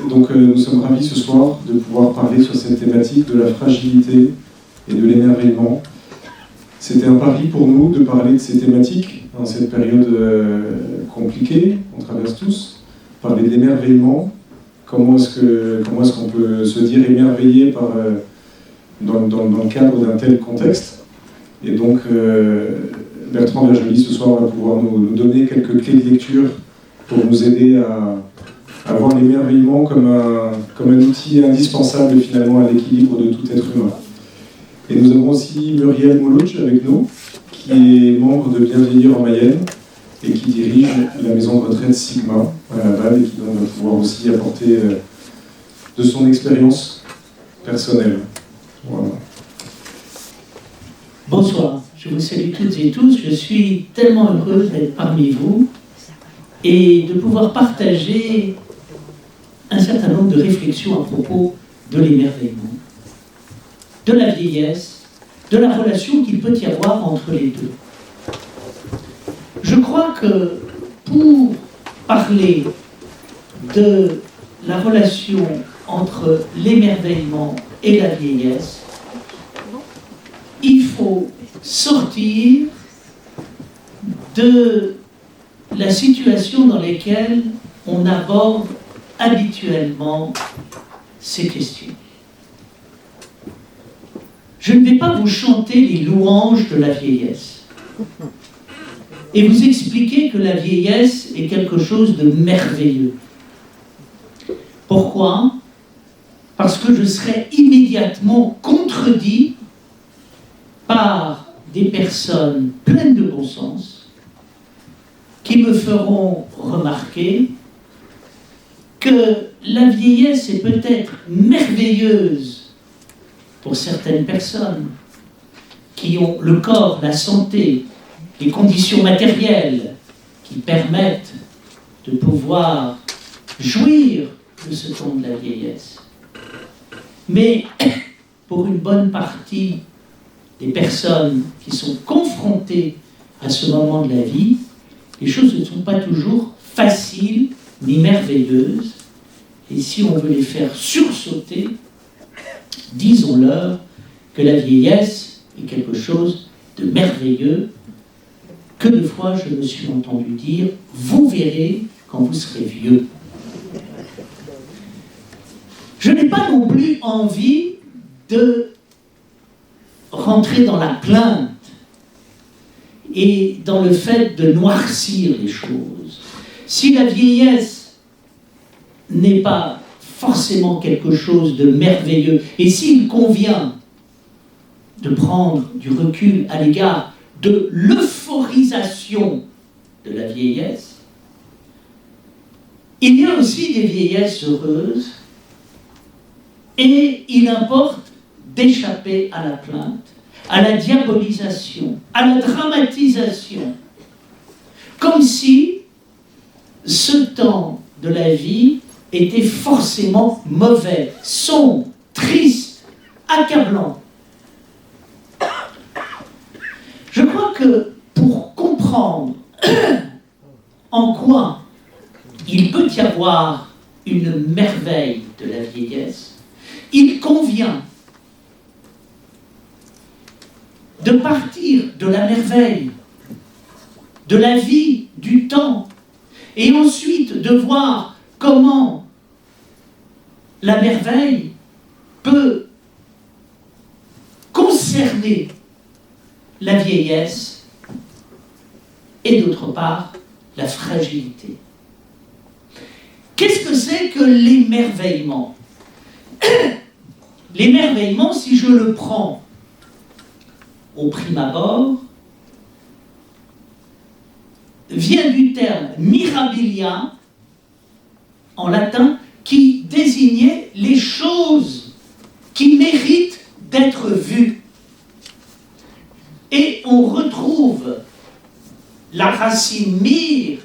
Donc nous sommes ravis ce soir de pouvoir parler sur cette thématique de la fragilité et de l'émerveillement. C'était un pari pour nous de parler de ces thématiques dans cette période compliquée qu'on traverse tous, parler de l'émerveillement, comment est-ce qu'on peut se dire émerveillé dans le cadre d'un tel contexte. Et donc Bertrand Vergely ce soir va pouvoir nous donner quelques clés de lecture pour nous aider à voir l'émerveillement comme un outil indispensable finalement à l'équilibre de tout être humain. Et nous avons aussi Muriel Moulouch avec nous, qui est membre de Bienveillir en Mayenne et qui dirige la maison de retraite Sigma à Laval et qui donc va pouvoir aussi apporter de son expérience personnelle. Voilà. Bonsoir, je vous salue toutes et tous. Je suis tellement heureuse d'être parmi vous et de pouvoir partager un certain nombre de réflexions à propos de l'émerveillement, de la vieillesse, de la relation qu'il peut y avoir entre les deux. Je crois que pour parler de la relation entre l'émerveillement et la vieillesse, il faut sortir de la situation dans laquelle on aborde habituellement ces questions. Je ne vais pas vous chanter les louanges de la vieillesse et vous expliquer que la vieillesse est quelque chose de merveilleux. Pourquoi ? Parce que je serai immédiatement contredit par des personnes pleines de bon sens qui me feront remarquer que la vieillesse est peut-être merveilleuse pour certaines personnes qui ont le corps, la santé, les conditions matérielles qui permettent de pouvoir jouir de ce temps de la vieillesse. Mais pour une bonne partie des personnes qui sont confrontées à ce moment de la vie, les choses ne sont pas toujours faciles ni merveilleuses. Et si on veut les faire sursauter, disons-leur que la vieillesse est quelque chose de merveilleux. Que de fois je me suis entendu dire « vous verrez quand vous serez vieux ». Je n'ai pas non plus envie de rentrer dans la plainte et dans le fait de noircir les choses. Si la vieillesse n'est pas forcément quelque chose de merveilleux, et s'il convient de prendre du recul à l'égard de l'euphorisation de la vieillesse, il y a aussi des vieillesses heureuses, et il importe d'échapper à la plainte, à la diabolisation, à la dramatisation, comme si ce temps de la vie était forcément mauvais, sombre, triste, accablant. Je crois que pour comprendre en quoi il peut y avoir une merveille de la vieillesse, il convient de partir de la merveille, de la vie, du temps, et ensuite de voir comment la merveille peut concerner la vieillesse et d'autre part la fragilité. Qu'est-ce que c'est que l'émerveillement ? L'émerveillement, si je le prends au prime abord, vient du terme mirabilia, en latin, qui désignait les choses qui méritent d'être vues. Et on retrouve la racine mir,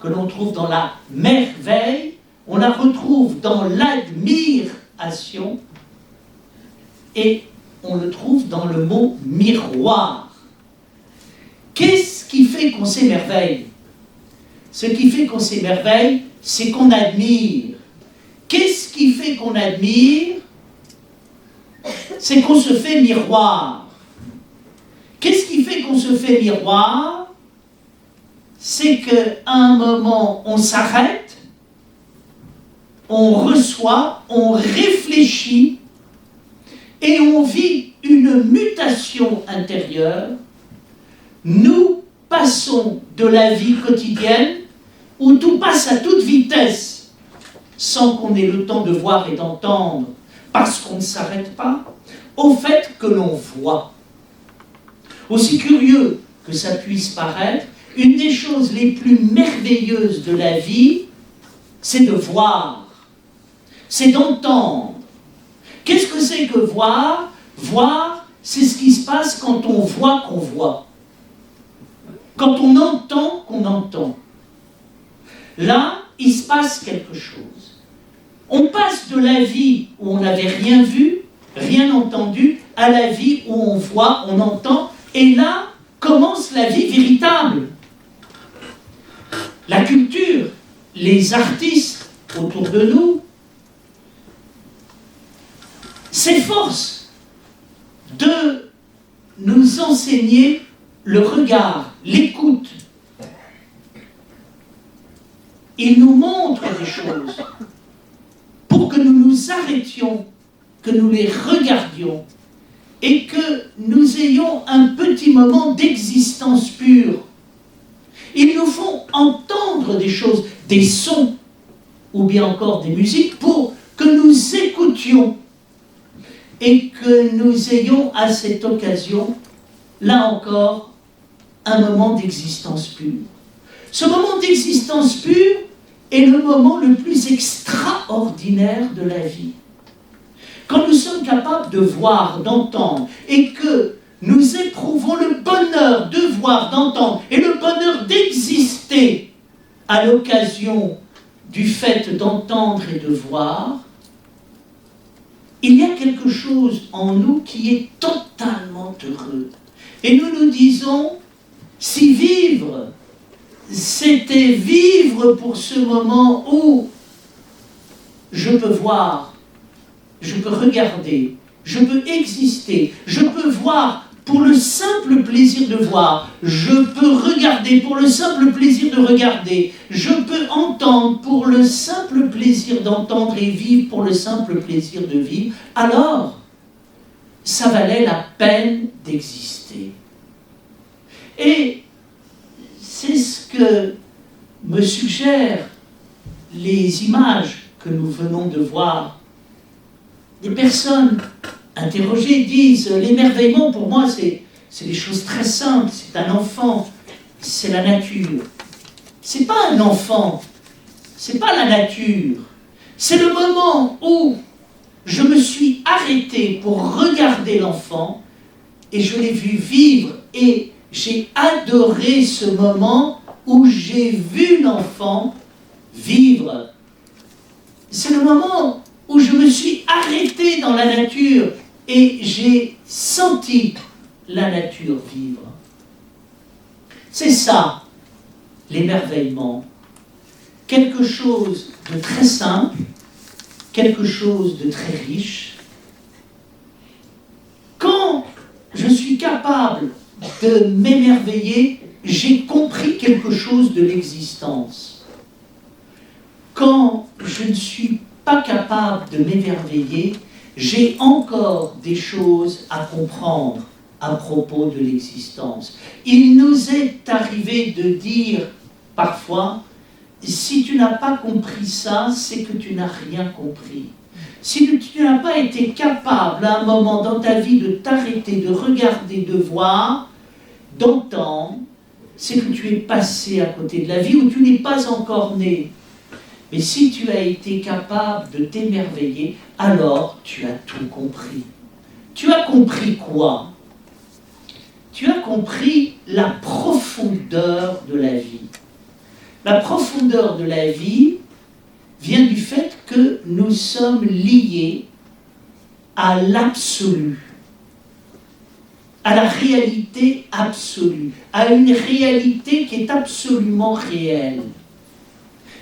que l'on trouve dans la merveille, on la retrouve dans l'admiration, et on le trouve dans le mot miroir. Qu'est-ce qui fait qu'on s'émerveille ? Ce qui fait qu'on s'émerveille, c'est qu'on admire. fait qu'on admire, c'est qu'on se fait miroir. Qu'est-ce qui fait qu'on se fait miroir? C'est qu'à un moment, on s'arrête, on reçoit, on réfléchit, et on vit une mutation intérieure. Nous passons de la vie quotidienne, où tout passe à toute vitesse, sans qu'on ait le temps de voir et d'entendre, parce qu'on ne s'arrête pas, au fait que l'on voit. Aussi curieux que ça puisse paraître, une des choses les plus merveilleuses de la vie, c'est de voir, c'est d'entendre. Qu'est-ce que c'est que voir? Voir, c'est ce qui se passe quand on voit qu'on voit. Quand on entend qu'on entend. Là, il se passe quelque chose. On passe de la vie où on n'avait rien vu, rien entendu, à la vie où on voit, on entend, et là commence la vie véritable. La culture, les artistes autour de nous, s'efforcent de nous enseigner le regard, l'écoute. Ils nous montrent des choses pour que nous nous arrêtions, que nous les regardions et que nous ayons un petit moment d'existence pure. Ils nous font entendre des choses, des sons, ou bien encore des musiques, pour que nous écoutions et que nous ayons à cette occasion, là encore, un moment d'existence pure. Ce moment d'existence pure est le moment le plus extraordinaire de la vie. Quand nous sommes capables de voir, d'entendre, et que nous éprouvons le bonheur de voir, d'entendre, et le bonheur d'exister à l'occasion du fait d'entendre et de voir, il y a quelque chose en nous qui est totalement heureux. Et nous nous disons, si vivre, c'était vivre pour ce moment où je peux voir, je peux regarder, je peux exister, je peux voir pour le simple plaisir de voir, je peux regarder pour le simple plaisir de regarder, je peux entendre pour le simple plaisir d'entendre et vivre pour le simple plaisir de vivre, alors ça valait la peine d'exister. Et c'est ce que me suggèrent les images que nous venons de voir. Des personnes interrogées disent « l'émerveillement pour moi c'est des choses très simples, c'est un enfant, c'est la nature ». C'est pas un enfant, c'est pas la nature, c'est le moment où je me suis arrêté pour regarder l'enfant et je l'ai vu vivre et j'ai adoré ce moment où j'ai vu l'enfant vivre. C'est le moment où je me suis arrêté dans la nature et j'ai senti la nature vivre. C'est ça, l'émerveillement. Quelque chose de très simple, quelque chose de très riche. Quand je suis capable de m'émerveiller, j'ai compris quelque chose de l'existence. Quand je ne suis pas capable de m'émerveiller, j'ai encore des choses à comprendre à propos de l'existence. Il nous est arrivé de dire parfois, si tu n'as pas compris ça, c'est que tu n'as rien compris. Si tu n'as pas été capable à un moment dans ta vie de t'arrêter, de regarder, de voir, d'entendre, c'est que tu es passé à côté de la vie ou tu n'es pas encore né. Mais si tu as été capable de t'émerveiller, alors tu as tout compris. Tu as compris quoi? Tu as compris la profondeur de la vie. La profondeur de la vie vient du fait que nous sommes liés à l'absolu, à la réalité absolue, à une réalité qui est absolument réelle.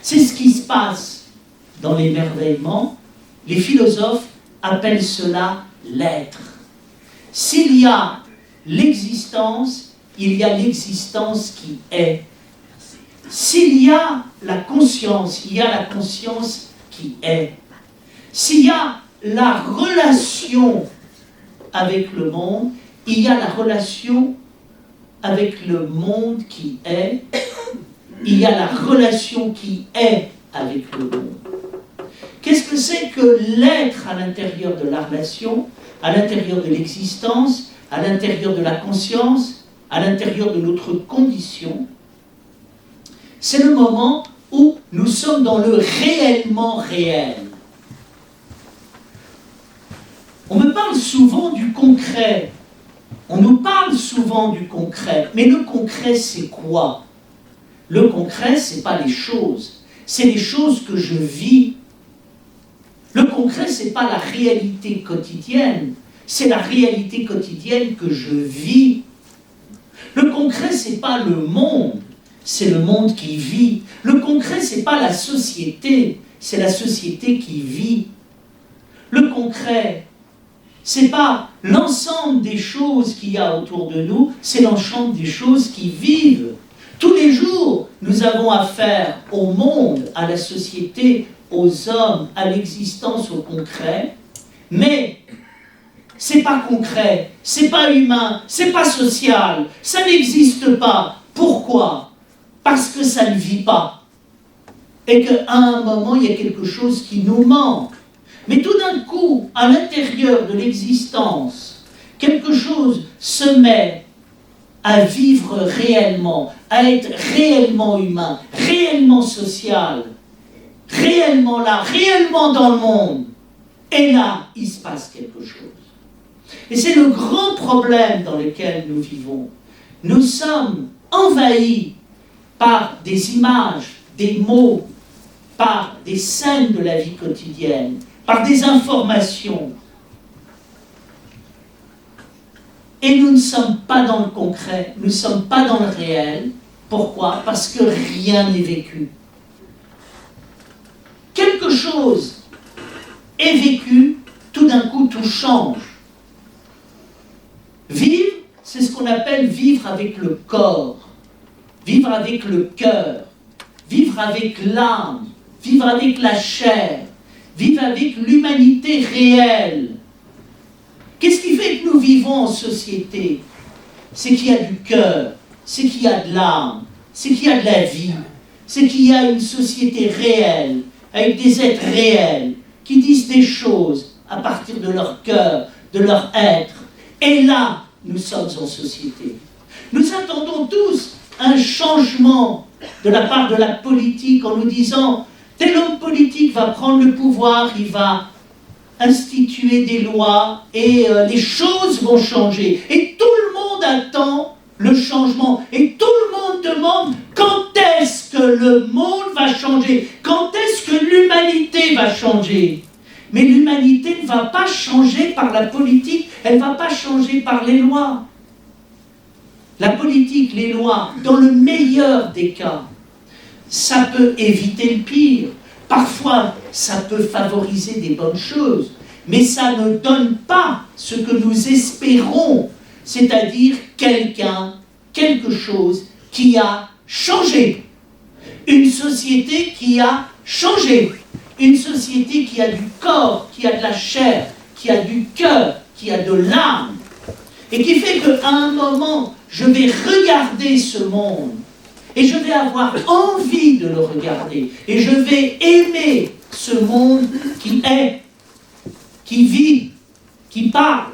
C'est ce qui se passe dans l'émerveillement, les philosophes appellent cela l'être. S'il y a l'existence, il y a l'existence qui est. S'il y a la conscience, il y a la conscience qui est. S'il y a la relation avec le monde, il y a la relation avec le monde qui est. Il y a la relation qui est avec le monde. Qu'est-ce que c'est que l'être à l'intérieur de la relation, à l'intérieur de l'existence, à l'intérieur de la conscience, à l'intérieur de notre condition? C'est le moment où nous sommes dans le réellement réel. On me parle souvent du concret. On nous parle souvent du concret. Mais le concret, c'est quoi? Le concret, ce n'est pas les choses. C'est les choses que je vis. Le concret, ce n'est pas la réalité quotidienne. C'est la réalité quotidienne que je vis. Le concret, ce n'est pas le monde. C'est le monde qui vit. Le concret, ce n'est pas la société. C'est la société qui vit. Le concret, ce n'est pas l'ensemble des choses qu'il y a autour de nous, c'est l'ensemble des choses qui vivent. Tous les jours, nous avons affaire au monde, à la société, aux hommes, à l'existence, au concret, mais c'est pas concret, c'est pas humain, c'est pas social, ça n'existe pas. Pourquoi? Parce que ça ne vit pas. Et qu'à un moment, il y a quelque chose qui nous manque. Mais tout d'un coup, à l'intérieur de l'existence, quelque chose se met à vivre réellement, à être réellement humain, réellement social, réellement là, réellement dans le monde. Et là, il se passe quelque chose. Et c'est le grand problème dans lequel nous vivons. Nous sommes envahis par des images, des mots, par des scènes de la vie quotidienne, par des informations. Et nous ne sommes pas dans le concret, nous ne sommes pas dans le réel. Pourquoi? Parce que rien n'est vécu. Quelque chose est vécu, tout d'un coup tout change. Vivre, c'est ce qu'on appelle vivre avec le corps, vivre avec le cœur, vivre avec l'âme, vivre avec la chair, vivre avec l'humanité réelle. Qu'est-ce qui fait que nous vivons en société? C'est qu'il y a du cœur, c'est qu'il y a de l'âme, c'est qu'il y a de la vie, c'est qu'il y a une société réelle, avec des êtres réels, qui disent des choses à partir de leur cœur, de leur être. Et là, nous sommes en société. Nous attendons tous un changement de la part de la politique en nous disant tel homme politique va prendre le pouvoir, il va instituer des lois et les choses vont changer. Et tout le monde attend le changement. Et tout le monde demande quand est-ce que le monde va changer? Quand est-ce que l'humanité va changer? Mais l'humanité ne va pas changer par la politique, elle ne va pas changer par les lois. La politique, les lois, dans le meilleur des cas, ça peut éviter le pire. Parfois, ça peut favoriser des bonnes choses, mais ça ne donne pas ce que nous espérons, c'est-à-dire quelqu'un, quelque chose qui a changé. Une société qui a changé. Une société qui a du corps, qui a de la chair, qui a du cœur, qui a de l'âme, et qui fait qu'à un moment, je vais regarder ce monde, et je vais avoir envie de le regarder, et je vais aimer ce monde qui est, qui vit, qui parle,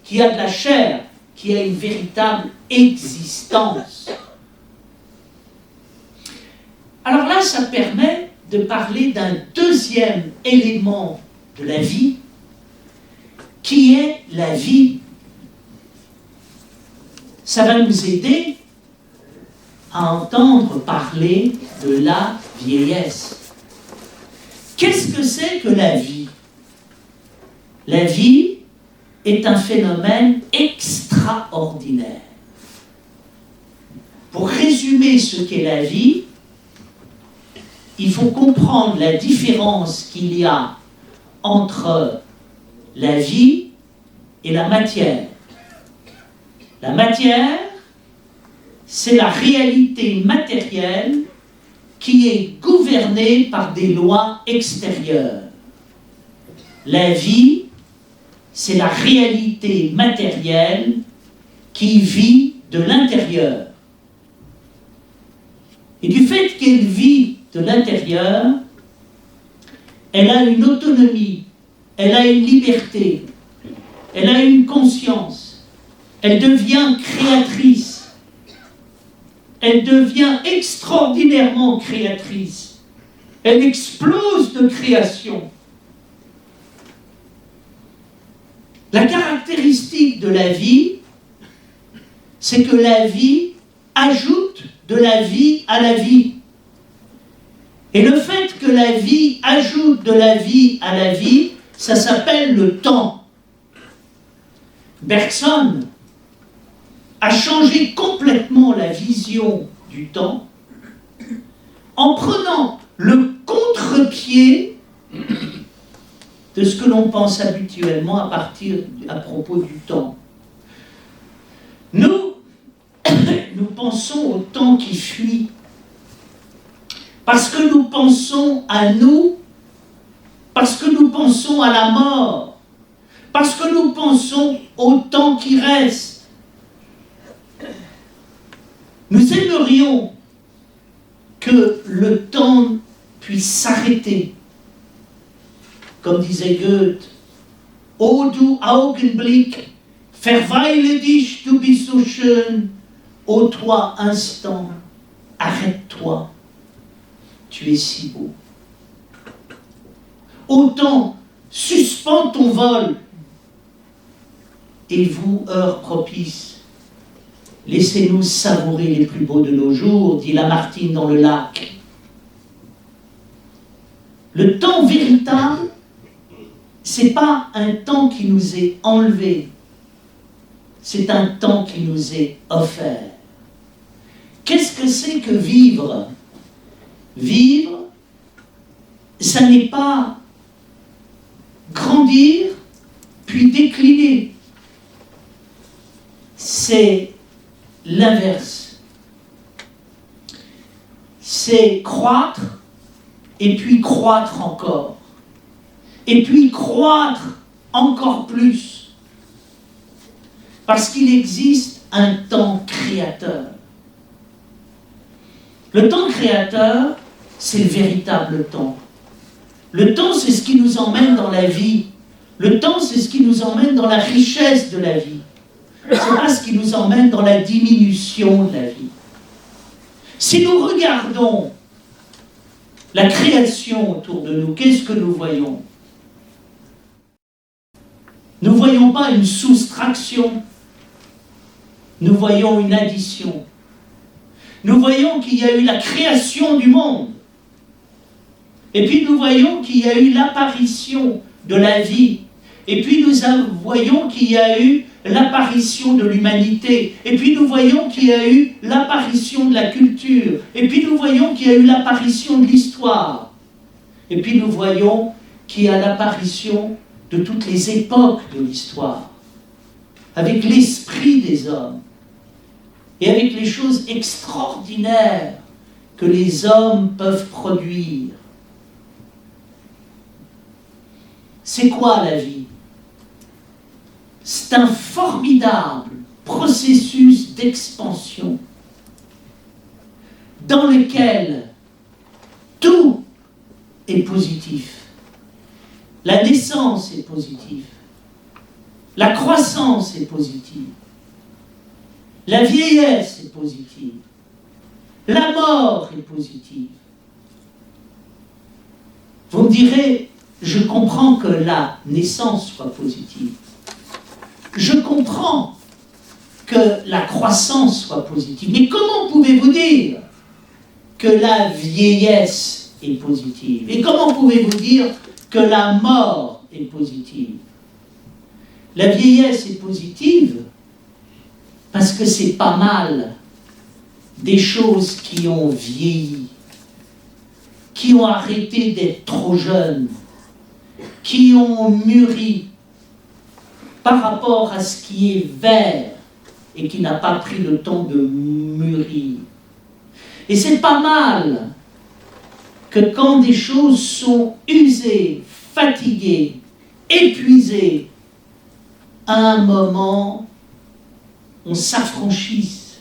qui a de la chair, qui a une véritable existence. Alors là, ça permet de parler d'un deuxième élément de la vie, qui est la vie. Ça va nous aider à entendre parler de la vieillesse. Qu'est-ce que c'est que la vie? La vie est un phénomène extraordinaire. Pour résumer ce qu'est la vie, il faut comprendre la différence qu'il y a entre la vie et la matière. La matière, c'est la réalité matérielle qui est gouvernée par des lois extérieures. La vie, c'est la réalité matérielle qui vit de l'intérieur. Et du fait qu'elle vit de l'intérieur, elle a une autonomie, elle a une liberté, elle a une conscience, elle devient créatrice, elle devient extraordinairement créatrice, elle explose de création. La caractéristique de la vie, c'est que la vie ajoute de la vie à la vie. Et le fait que la vie ajoute de la vie à la vie, ça s'appelle le temps. Bergson a changé complètement la vision du temps en prenant le contre-pied de ce que l'on pense habituellement à propos du temps. Nous pensons au temps qui fuit, parce que nous pensons à nous, parce que nous pensons à la mort, parce que nous pensons au temps qui reste. Nous aimerions que le temps puisse s'arrêter. Comme disait Goethe, O du Augenblick, verweile dich, du bist so schön. Ô toi, instant, arrête-toi, tu es si beau. Ô temps, suspends ton vol. Et vous, heure propice, laissez-nous savourer les plus beaux de nos jours, dit Lamartine dans le lac. Le temps véritable, c'est pas un temps qui nous est enlevé, c'est un temps qui nous est offert. Qu'est-ce que c'est que vivre? Vivre, ça n'est pas grandir puis décliner. C'est l'inverse. C'est croître et puis croître encore. Et puis croître encore plus. Parce qu'il existe un temps créateur. Le temps créateur, c'est le véritable temps. Le temps, c'est ce qui nous emmène dans la vie. Le temps, c'est ce qui nous emmène dans la richesse de la vie. C'est pas ce qui nous emmène dans la diminution de la vie. Si nous regardons la création autour de nous, qu'est-ce que nous voyons? Nous ne voyons pas une soustraction, nous voyons une addition. Nous voyons qu'il y a eu la création du monde. Et puis nous voyons qu'il y a eu l'apparition de la vie. Et puis nous voyons qu'il y a eu l'apparition de l'humanité. Et puis nous voyons qu'il y a eu l'apparition de la culture. Et puis nous voyons qu'il y a eu l'apparition de l'histoire. Et puis nous voyons qu'il y a l'apparition de toutes les époques de l'histoire, avec l'esprit des hommes. Et avec les choses extraordinaires que les hommes peuvent produire. C'est quoi la vie? C'est un formidable processus d'expansion dans lequel tout est positif. La naissance est positive. La croissance est positive. La vieillesse est positive. La mort est positive. Vous me direz, je comprends que la naissance soit positive. Je comprends que la croissance soit positive. Mais comment pouvez-vous dire que la vieillesse est positive? Et comment pouvez-vous dire que la mort est positive? La vieillesse est positive parce que c'est pas mal des choses qui ont vieilli, qui ont arrêté d'être trop jeunes, qui ont mûri par rapport à ce qui est vert et qui n'a pas pris le temps de mûrir. Et c'est pas mal que quand des choses sont usées, fatiguées, épuisées, à un moment, on s'affranchisse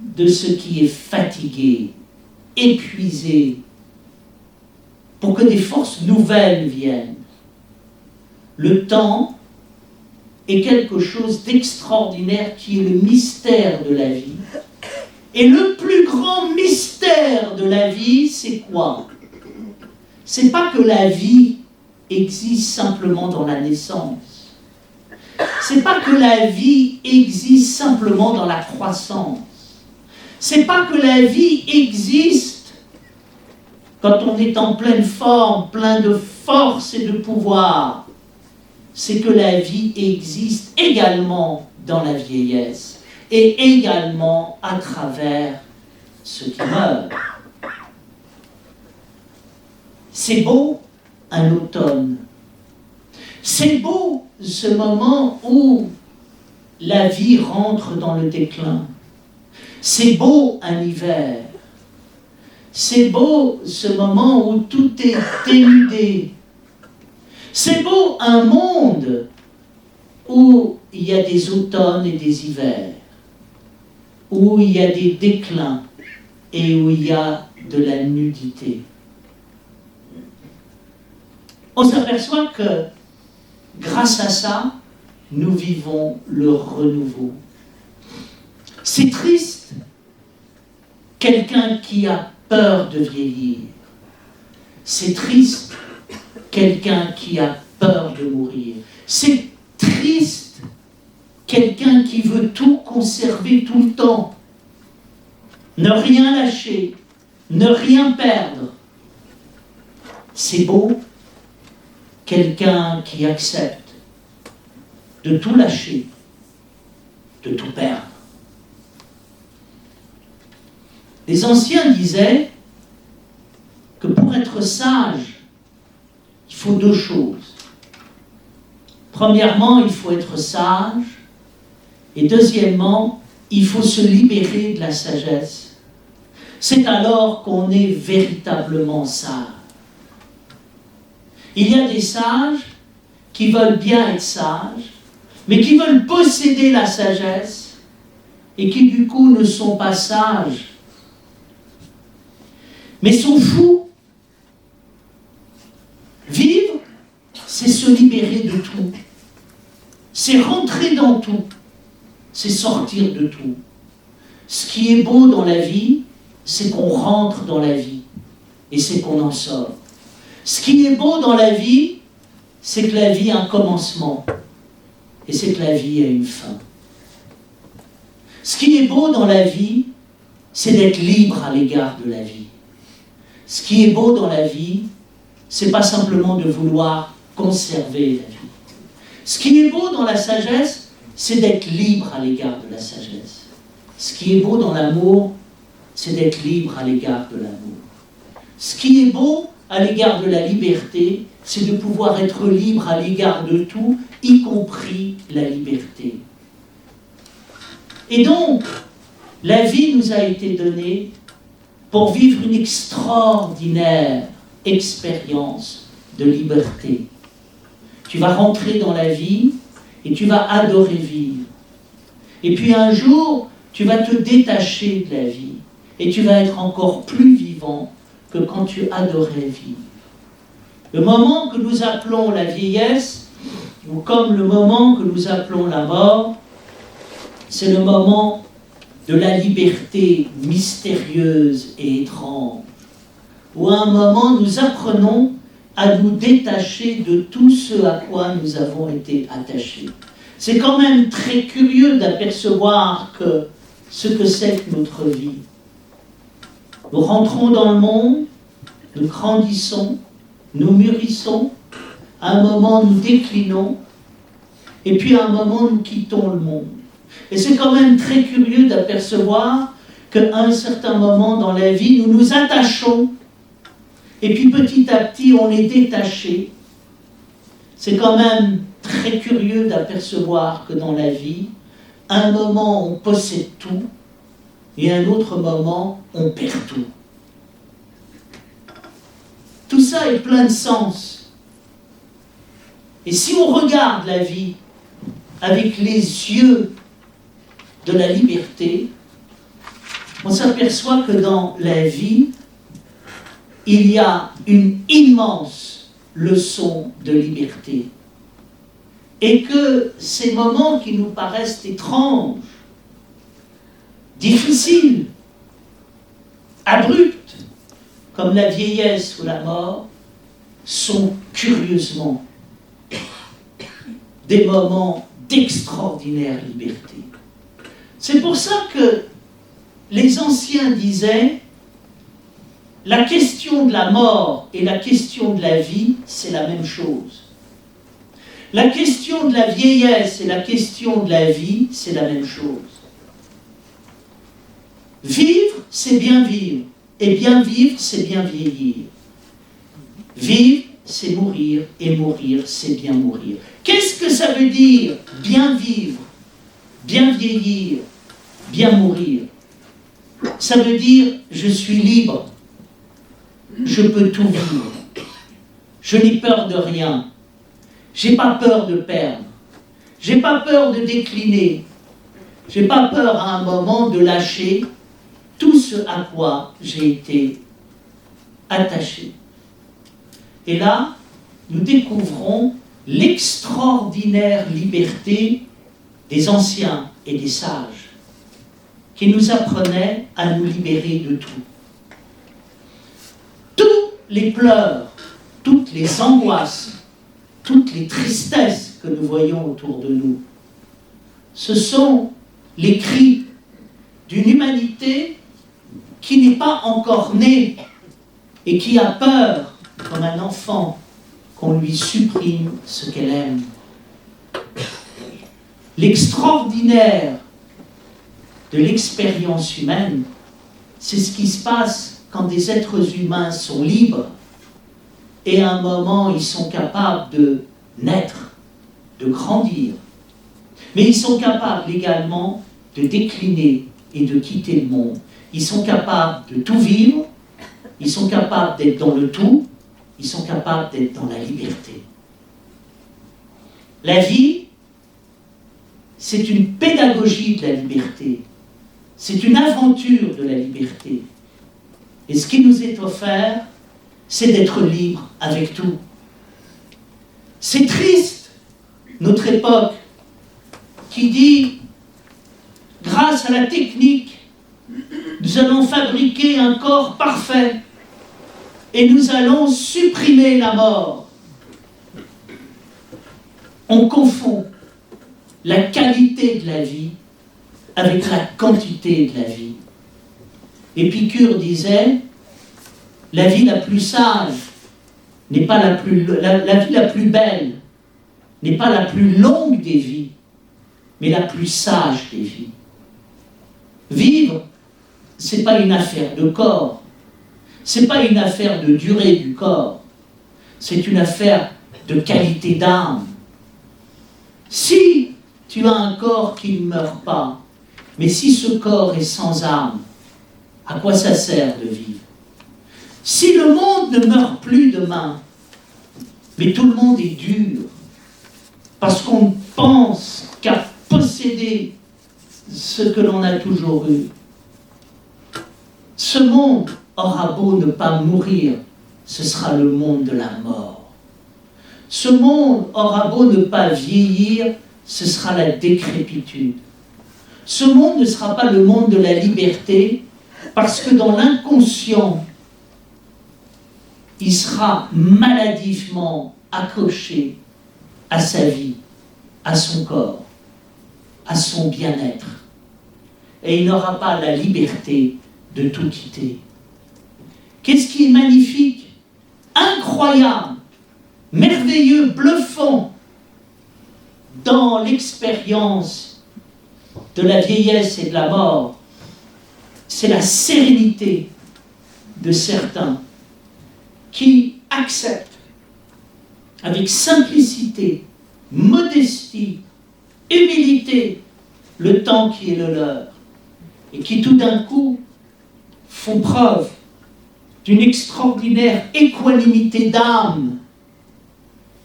de ce qui est fatigué, épuisé, pour que des forces nouvelles viennent. Le temps est quelque chose d'extraordinaire qui est le mystère de la vie. Et le plus grand mystère de la vie, c'est quoi? C'est pas que la vie existe simplement dans la naissance. C'est pas que la vie existe simplement dans la croissance. C'est pas que la vie existe quand on est en pleine forme, plein de force et de pouvoir. C'est que la vie existe également dans la vieillesse et également à travers ceux qui meurent. C'est beau un automne. C'est beau ce moment où la vie rentre dans le déclin. C'est beau un hiver. C'est beau ce moment où tout est dénudé. C'est beau un monde où il y a des automnes et des hivers, où il y a des déclins et où il y a de la nudité. On s'aperçoit que grâce à ça, nous vivons le renouveau. C'est triste, quelqu'un qui a peur de vieillir. C'est triste, quelqu'un qui a peur de mourir. C'est triste, quelqu'un qui veut tout conserver tout le temps. Ne rien lâcher, ne rien perdre. C'est beau, quelqu'un qui accepte de tout lâcher, de tout perdre. Les anciens disaient que pour être sage, il faut deux choses. Premièrement, il faut être sage, et deuxièmement, il faut se libérer de la sagesse. C'est alors qu'on est véritablement sage. Il y a des sages qui veulent bien être sages, mais qui veulent posséder la sagesse, et qui du coup ne sont pas sages, mais sont fous. Vivre, c'est se libérer de tout. C'est rentrer dans tout. C'est sortir de tout. Ce qui est beau dans la vie, c'est qu'on rentre dans la vie. Et c'est qu'on en sort. Ce qui est beau dans la vie, c'est que la vie a un commencement. Et c'est que la vie a une fin. Ce qui est beau dans la vie, c'est d'être libre à l'égard de la vie. Ce qui est beau dans la vie, c'est pas simplement de vouloir conserver la vie. Ce qui est beau dans la sagesse, c'est d'être libre à l'égard de la sagesse. Ce qui est beau dans l'amour, c'est d'être libre à l'égard de l'amour. Ce qui est beau à l'égard de la liberté, c'est de pouvoir être libre à l'égard de tout, y compris la liberté. Et donc, la vie nous a été donnée pour vivre une extraordinaire expérience de liberté. Tu vas rentrer dans la vie et tu vas adorer vivre. Et puis un jour, tu vas te détacher de la vie et tu vas être encore plus vivant que quand tu adorais vivre. Le moment que nous appelons la vieillesse, ou comme le moment que nous appelons la mort, c'est le moment de la liberté mystérieuse et étrange, où à un moment nous apprenons à nous détacher de tout ce à quoi nous avons été attachés. C'est quand même très curieux d'apercevoir que ce que c'est que notre vie. Nous rentrons dans le monde, nous grandissons, nous mûrissons, à un moment nous déclinons, et puis à un moment nous quittons le monde. Et c'est quand même très curieux d'apercevoir qu'à un certain moment dans la vie, nous nous attachons, et puis petit à petit on est détaché, C'est quand même très curieux d'apercevoir que dans la vie, à un moment on possède tout, et à un autre moment on perd tout. Tout ça est plein de sens. Et si on regarde la vie avec les yeux de la liberté, on s'aperçoit que dans la vie, il y a une immense leçon de liberté. Et que ces moments qui nous paraissent étranges, difficiles, abrupts, comme la vieillesse ou la mort, sont curieusement des moments d'extraordinaire liberté. C'est pour ça que les anciens disaient la question de la mort et la question de la vie, c'est la même chose. La question de la vieillesse et la question de la vie, c'est la même chose. Vivre, c'est bien vivre. Et bien vivre, c'est bien vieillir. Vivre, c'est mourir. Et mourir, c'est bien mourir. Qu'est-ce que ça veut dire, bien vivre, bien vieillir, bien mourir? Ça veut dire, je suis libre. Je peux tout vivre. Je n'ai peur de rien. J'ai pas peur de perdre. J'ai pas peur de décliner. J'ai pas peur à un moment de lâcher tout ce à quoi j'ai été attaché. Et là, nous découvrons l'extraordinaire liberté des anciens et des sages qui nous apprenaient à nous libérer de tout. Tous les pleurs, toutes les angoisses, toutes les tristesses que nous voyons autour de nous, ce sont les cris d'une humanité qui n'est pas encore née et qui a peur, comme un enfant, qu'on lui supprime ce qu'elle aime. L'extraordinaire de l'expérience humaine, c'est ce qui se passe quand des êtres humains sont libres et à un moment ils sont capables de naître, de grandir, mais ils sont capables également de décliner et de quitter le monde. Ils sont capables de tout vivre, ils sont capables d'être dans le tout, ils sont capables d'être dans la liberté. La vie, c'est une pédagogie de la liberté, c'est une aventure de la liberté. Et ce qui nous est offert, c'est d'être libre avec tout. C'est triste, notre époque, qui dit, grâce à la technique, nous allons fabriquer un corps parfait et nous allons supprimer la mort. On confond la qualité de la vie avec la quantité de la vie. Épicure disait, la vie la plus sage n'est pas la vie la plus belle, n'est pas la plus longue des vies, mais la plus sage des vies. Vivre, c'est pas une affaire de corps, c'est pas une affaire de durée du corps, c'est une affaire de qualité d'âme. Si tu as un corps qui ne meurt pas, mais si ce corps est sans âme, à quoi ça sert de vivre? Si le monde ne meurt plus demain, mais tout le monde est dur, parce qu'on pense qu'à posséder ce que l'on a toujours eu, ce monde aura beau ne pas mourir, ce sera le monde de la mort. Ce monde aura beau ne pas vieillir, ce sera la décrépitude. Ce monde ne sera pas le monde de la liberté, parce que dans l'inconscient, il sera maladivement accroché à sa vie, à son corps, à son bien-être. Et il n'aura pas la liberté de tout quitter. Qu'est-ce qui est magnifique, incroyable, merveilleux, bluffant dans l'expérience de la vieillesse et de la mort, c'est la sérénité de certains qui acceptent avec simplicité, modestie, humilité, le temps qui est le leur, et qui tout d'un coup font preuve d'une extraordinaire équanimité d'âme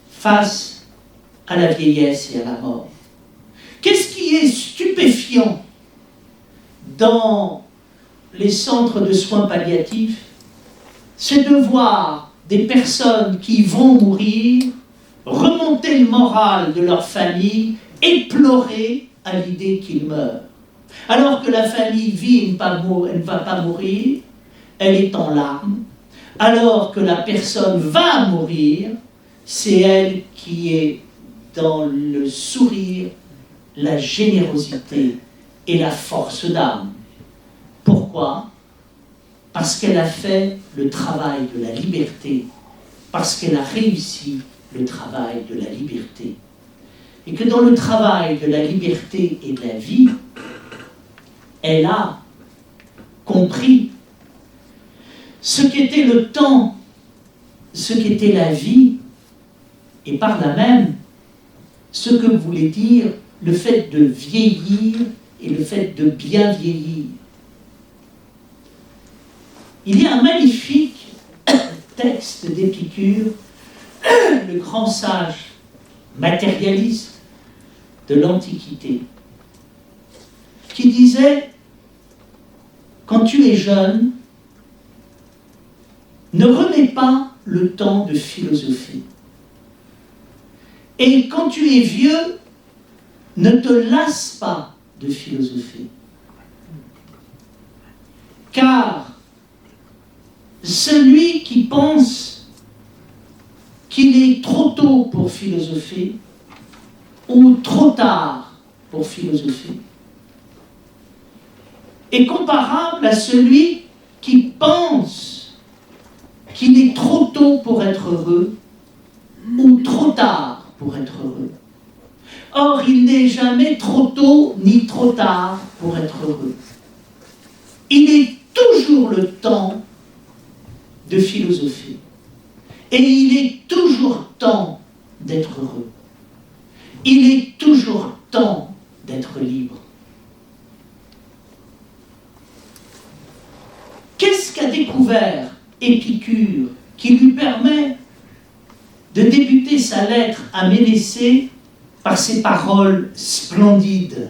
face à la vieillesse et à la mort. Qu'est-ce qui est stupéfiant dans les centres de soins palliatifs? C'est de voir des personnes qui vont mourir remonter le moral de leur famille et pleurer à l'idée qu'ils meurent. Alors que la famille vit et elle ne va pas mourir, elle est en larmes. Alors que la personne va mourir, c'est elle qui est dans le sourire, la générosité et la force d'âme. Pourquoi? Parce qu'elle a fait le travail de la liberté, parce qu'elle a réussi le travail de la liberté. Et que dans le travail de la liberté et de la vie, elle a compris ce qu'était le temps, ce qu'était la vie, et par là même, ce que voulait dire le fait de vieillir et le fait de bien vieillir. Il y a un magnifique texte d'Épicure, le grand sage matérialiste de l'Antiquité, qui disait: quand tu es jeune, ne remets pas le temps de philosopher. Et quand tu es vieux, ne te lasse pas de philosopher. Car celui qui pense qu'il est trop tôt pour philosopher ou trop tard pour philosopher est comparable à celui qui pense qu'il est trop tôt pour être heureux ou trop tard pour être heureux. Or, il n'est jamais trop tôt ni trop tard pour être heureux. Il est toujours le temps de philosopher. Et il est toujours temps d'être heureux. Il est toujours temps d'être libre. Qu'est-ce qu'a découvert Épicure qui lui permet de débuter sa lettre à Ménécée par ces paroles splendides?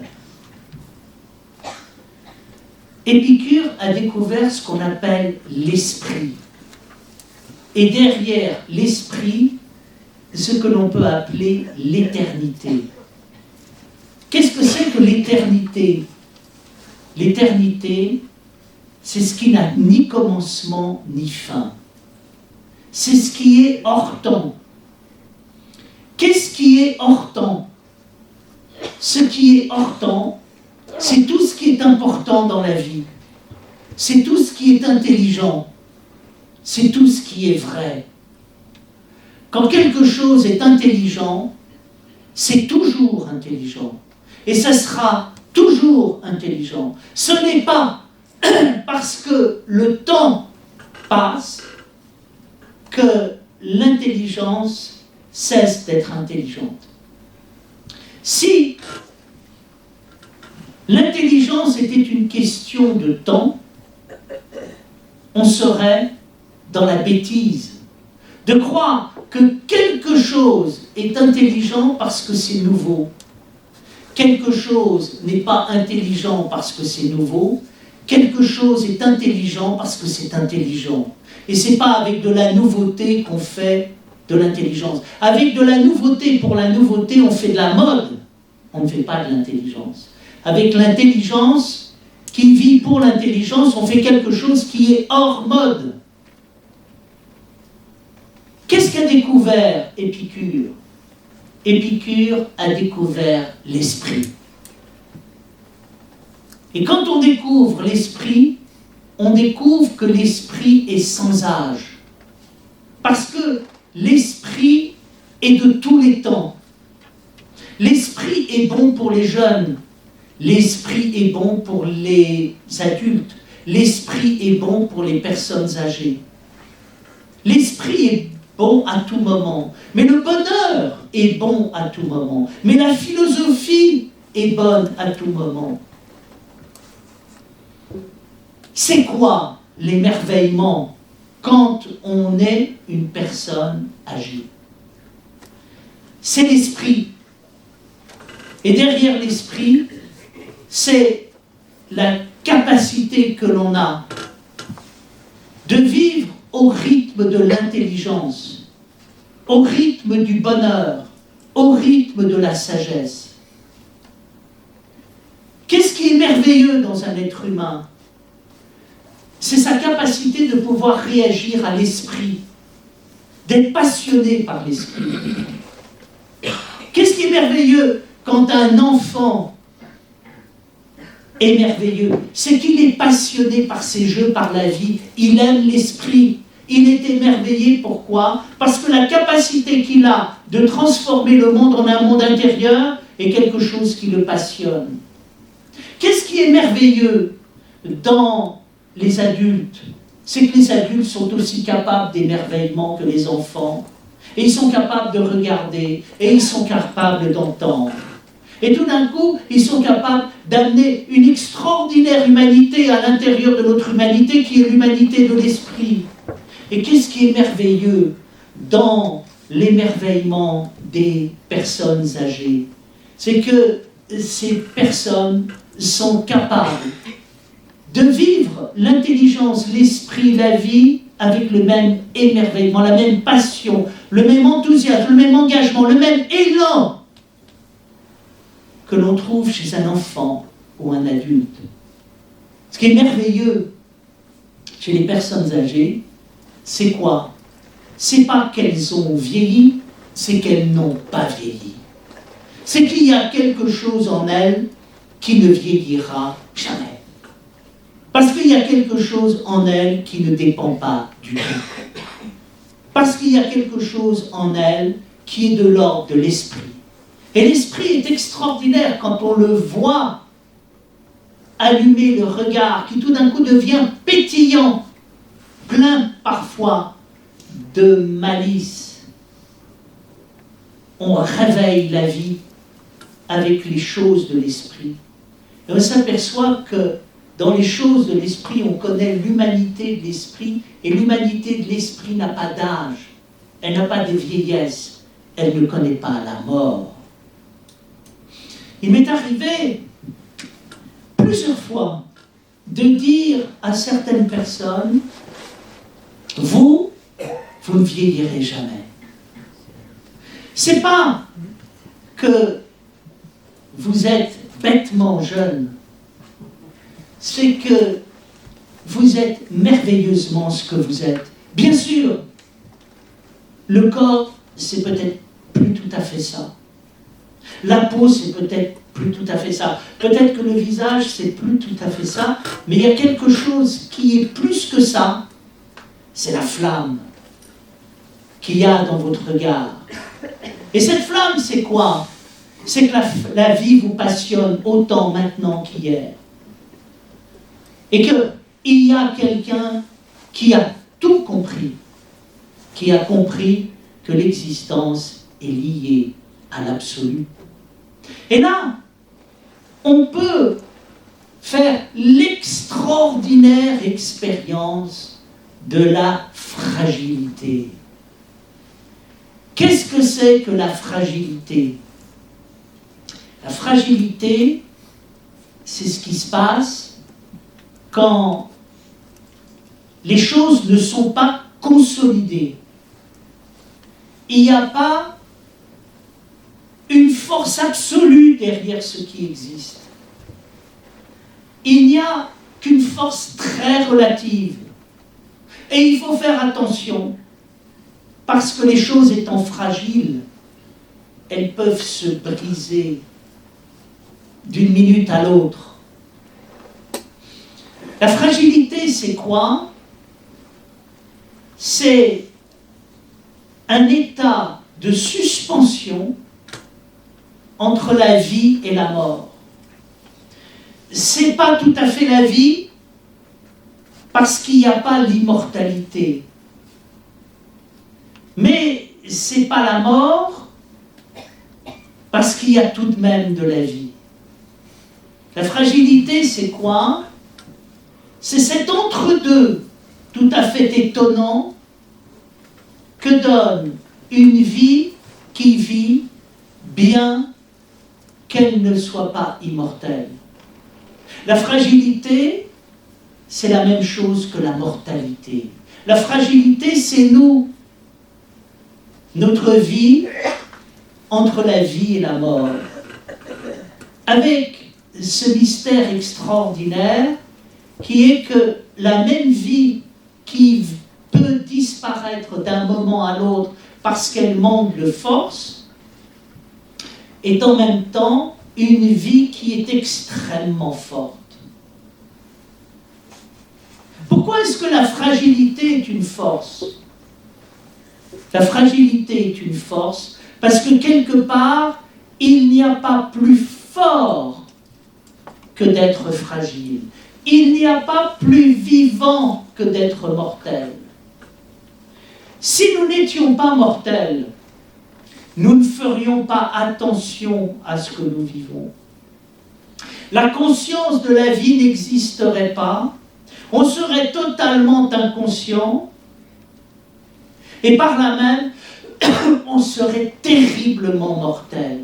Épicure a découvert ce qu'on appelle l'esprit. Et derrière l'esprit, ce que l'on peut appeler l'éternité. Qu'est-ce que c'est que l'éternité? L'éternité, c'est ce qui n'a ni commencement ni fin. C'est ce qui est hors temps. Qu'est-ce qui est hors temps? Ce qui est hors temps, c'est tout ce qui est important dans la vie. C'est tout ce qui est intelligent. C'est tout ce qui est vrai. Quand quelque chose est intelligent, c'est toujours intelligent. Et ça sera toujours intelligent. Ce n'est pas parce que le temps passe que l'intelligence cesse d'être intelligente. Si l'intelligence était une question de temps, on serait dans la bêtise de croire que quelque chose est intelligent parce que c'est nouveau. Quelque chose n'est pas intelligent parce que c'est nouveau. Quelque chose est intelligent parce que c'est intelligent. Et c'est pas avec de la nouveauté qu'on fait de l'intelligence. Avec de la nouveauté pour la nouveauté, on fait de la mode. On ne fait pas de l'intelligence. Avec l'intelligence qui vit pour l'intelligence, on fait quelque chose qui est hors mode. Qu'est-ce qu'a découvert Épicure? Épicure a découvert l'esprit. Et quand on découvre l'esprit, on découvre que l'esprit est sans âge. Parce que l'esprit est de tous les temps. L'esprit est bon pour les jeunes. L'esprit est bon pour les adultes. L'esprit est bon pour les personnes âgées. L'esprit est bon à tout moment. Mais le bonheur est bon à tout moment. Mais la philosophie est bonne à tout moment. C'est quoi l'émerveillement quand on est une personne âgée? C'est l'esprit. Et derrière l'esprit, c'est la capacité que l'on a de vivre au rythme de l'intelligence, au rythme du bonheur, au rythme de la sagesse. Qu'est-ce qui est merveilleux dans un être humain? C'est sa capacité de pouvoir réagir à l'esprit, d'être passionné par l'esprit. Qu'est-ce qui est merveilleux quand un enfant est merveilleux? C'est qu'il est passionné par ses jeux, par la vie. Il aime l'esprit. Il est émerveillé. Pourquoi? Parce que la capacité qu'il a de transformer le monde en un monde intérieur est quelque chose qui le passionne. Qu'est-ce qui est merveilleux dans les adultes? C'est que les adultes sont aussi capables d'émerveillement que les enfants. Et ils sont capables de regarder, et ils sont capables d'entendre. Et tout d'un coup, ils sont capables d'amener une extraordinaire humanité à l'intérieur de notre humanité, qui est l'humanité de l'esprit. Et qu'est-ce qui est merveilleux dans l'émerveillement des personnes âgées? C'est que ces personnes sont capables de vivre l'intelligence, l'esprit, la vie avec le même émerveillement, la même passion, le même enthousiasme, le même engagement, le même élan que l'on trouve chez un enfant ou un adulte. Ce qui est merveilleux chez les personnes âgées, c'est quoi? C'est pas qu'elles ont vieilli, c'est qu'elles n'ont pas vieilli. C'est qu'il y a quelque chose en elles qui ne vieillira jamais. Parce qu'il y a quelque chose en elles qui ne dépend pas du tout. Parce qu'il y a quelque chose en elles qui est de l'ordre de l'esprit. Et l'esprit est extraordinaire quand on le voit allumer le regard, qui tout d'un coup devient pétillant, plein parfois de malice. On réveille la vie avec les choses de l'esprit. Et on s'aperçoit que dans les choses de l'esprit, on connaît l'humanité de l'esprit, et l'humanité de l'esprit n'a pas d'âge, elle n'a pas de vieillesse, elle ne connaît pas la mort. Il m'est arrivé plusieurs fois de dire à certaines personnes, vous ne vieillirez jamais. C'est pas que vous êtes bêtement jeune, c'est que vous êtes merveilleusement ce que vous êtes. Bien sûr, le corps, c'est peut-être plus tout à fait ça. La peau, c'est peut-être plus tout à fait ça. Peut-être que le visage, c'est plus tout à fait ça. Mais il y a quelque chose qui est plus que ça. C'est la flamme qu'il y a dans votre regard. Et cette flamme, c'est quoi? C'est que la vie vous passionne autant maintenant qu'hier. Et qu'il y a quelqu'un qui a tout compris, qui a compris que l'existence est liée à l'absolu. Et là, on peut faire l'extraordinaire expérience de la fragilité. Qu'est-ce que c'est que la fragilité? La fragilité, c'est ce qui se passe quand les choses ne sont pas consolidées. Il n'y a pas une force absolue derrière ce qui existe. Il n'y a qu'une force très relative. Et il faut faire attention, parce que les choses étant fragiles, elles peuvent se briser d'une minute à l'autre. La fragilité, c'est quoi? C'est un état de suspension entre la vie et la mort. C'est pas tout à fait la vie parce qu'il n'y a pas l'immortalité. Mais ce n'est pas la mort, parce qu'il y a tout de même de la vie. La fragilité, c'est quoi? C'est cet entre-deux tout à fait étonnant que donne une vie qui vit bien qu'elle ne soit pas immortelle. La fragilité, c'est la même chose que la mortalité. La fragilité, c'est nous. Notre vie entre la vie et la mort. Avec ce mystère extraordinaire qui est que la même vie qui peut disparaître d'un moment à l'autre parce qu'elle manque de force est en même temps une vie qui est extrêmement forte. Pourquoi est-ce que la fragilité est une force? La fragilité est une force parce que quelque part, il n'y a pas plus fort que d'être fragile. Il n'y a pas plus vivant que d'être mortel. Si nous n'étions pas mortels, nous ne ferions pas attention à ce que nous vivons. La conscience de la vie n'existerait pas, on serait totalement inconscient, et par là même, on serait terriblement mortel.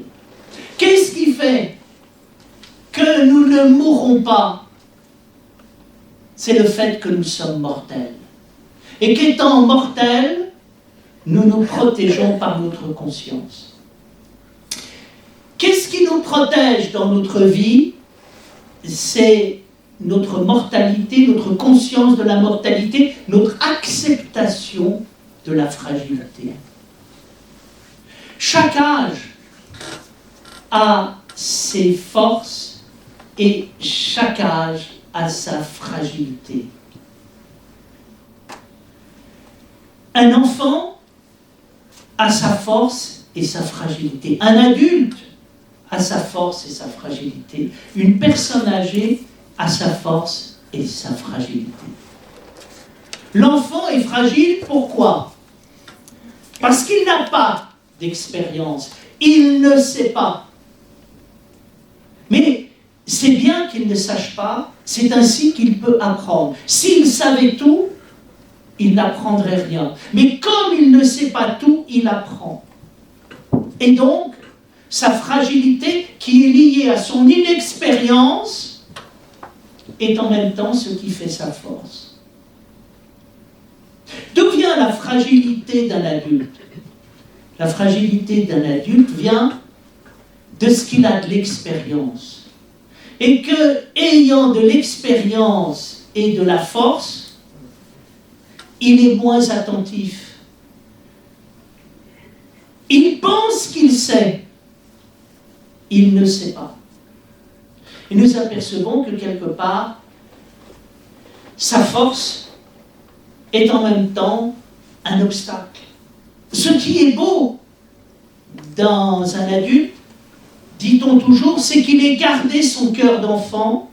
Qu'est-ce qui fait que nous ne mourrons pas? C'est le fait que nous sommes mortels. Et qu'étant mortels, nous nous protégeons par notre conscience. Qu'est-ce qui nous protège dans notre vie? C'est notre mortalité, notre conscience de la mortalité, notre acceptation de la fragilité. Chaque âge a ses forces et chaque âge a sa fragilité. Un enfant a sa force et sa fragilité. Un adulte a sa force et sa fragilité. Une personne âgée a sa force et sa fragilité. L'enfant est fragile, pourquoi? Parce qu'il n'a pas d'expérience. Il ne sait pas. Mais c'est bien qu'il ne sache pas, c'est ainsi qu'il peut apprendre. S'il savait tout, il n'apprendrait rien. Mais comme il ne sait pas tout, il apprend. Et donc, sa fragilité, qui est liée à son inexpérience, est en même temps ce qui fait sa force. D'où vient la fragilité d'un adulte? La fragilité d'un adulte vient de ce qu'il a de l'expérience. Et que, ayant de l'expérience et de la force, il est moins attentif. Il pense qu'il sait. Il ne sait pas. Et nous apercevons que quelque part, sa force est en même temps un obstacle. Ce qui est beau dans un adulte, dit-on toujours, c'est qu'il ait gardé son cœur d'enfant,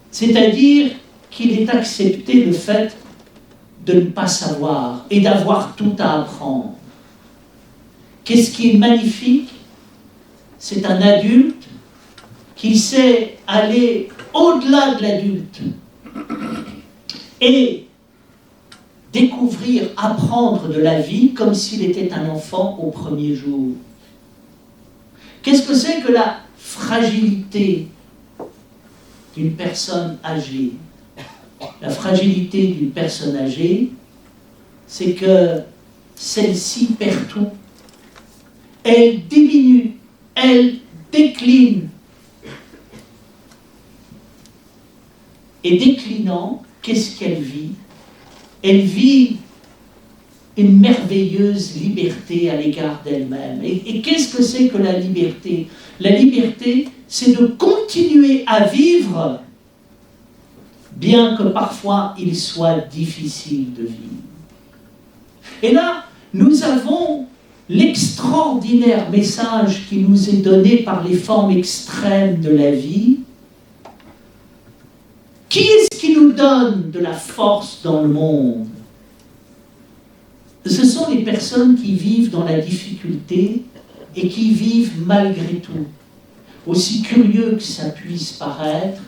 c'est-à-dire qu'il ait accepté le fait de ne pas savoir et d'avoir tout à apprendre. Qu'est-ce qui est magnifique? C'est un adulte qui sait aller au-delà de l'adulte et découvrir, apprendre de la vie comme s'il était un enfant au premier jour. Qu'est-ce que c'est que la fragilité d'une personne âgée? La fragilité d'une personne âgée, c'est que celle-ci perd tout. Elle diminue, elle décline. Et déclinant, qu'est-ce qu'elle vit? Elle vit une merveilleuse liberté à l'égard d'elle-même. Et qu'est-ce que c'est que la liberté? La liberté, c'est de continuer à vivre, bien que parfois il soit difficile de vivre. Et là, nous avons l'extraordinaire message qui nous est donné par les formes extrêmes de la vie. Qui est-ce qui nous donne de la force dans le monde? ce sont les personnes qui vivent dans la difficulté et qui vivent malgré tout. Aussi curieux que ça puisse paraître,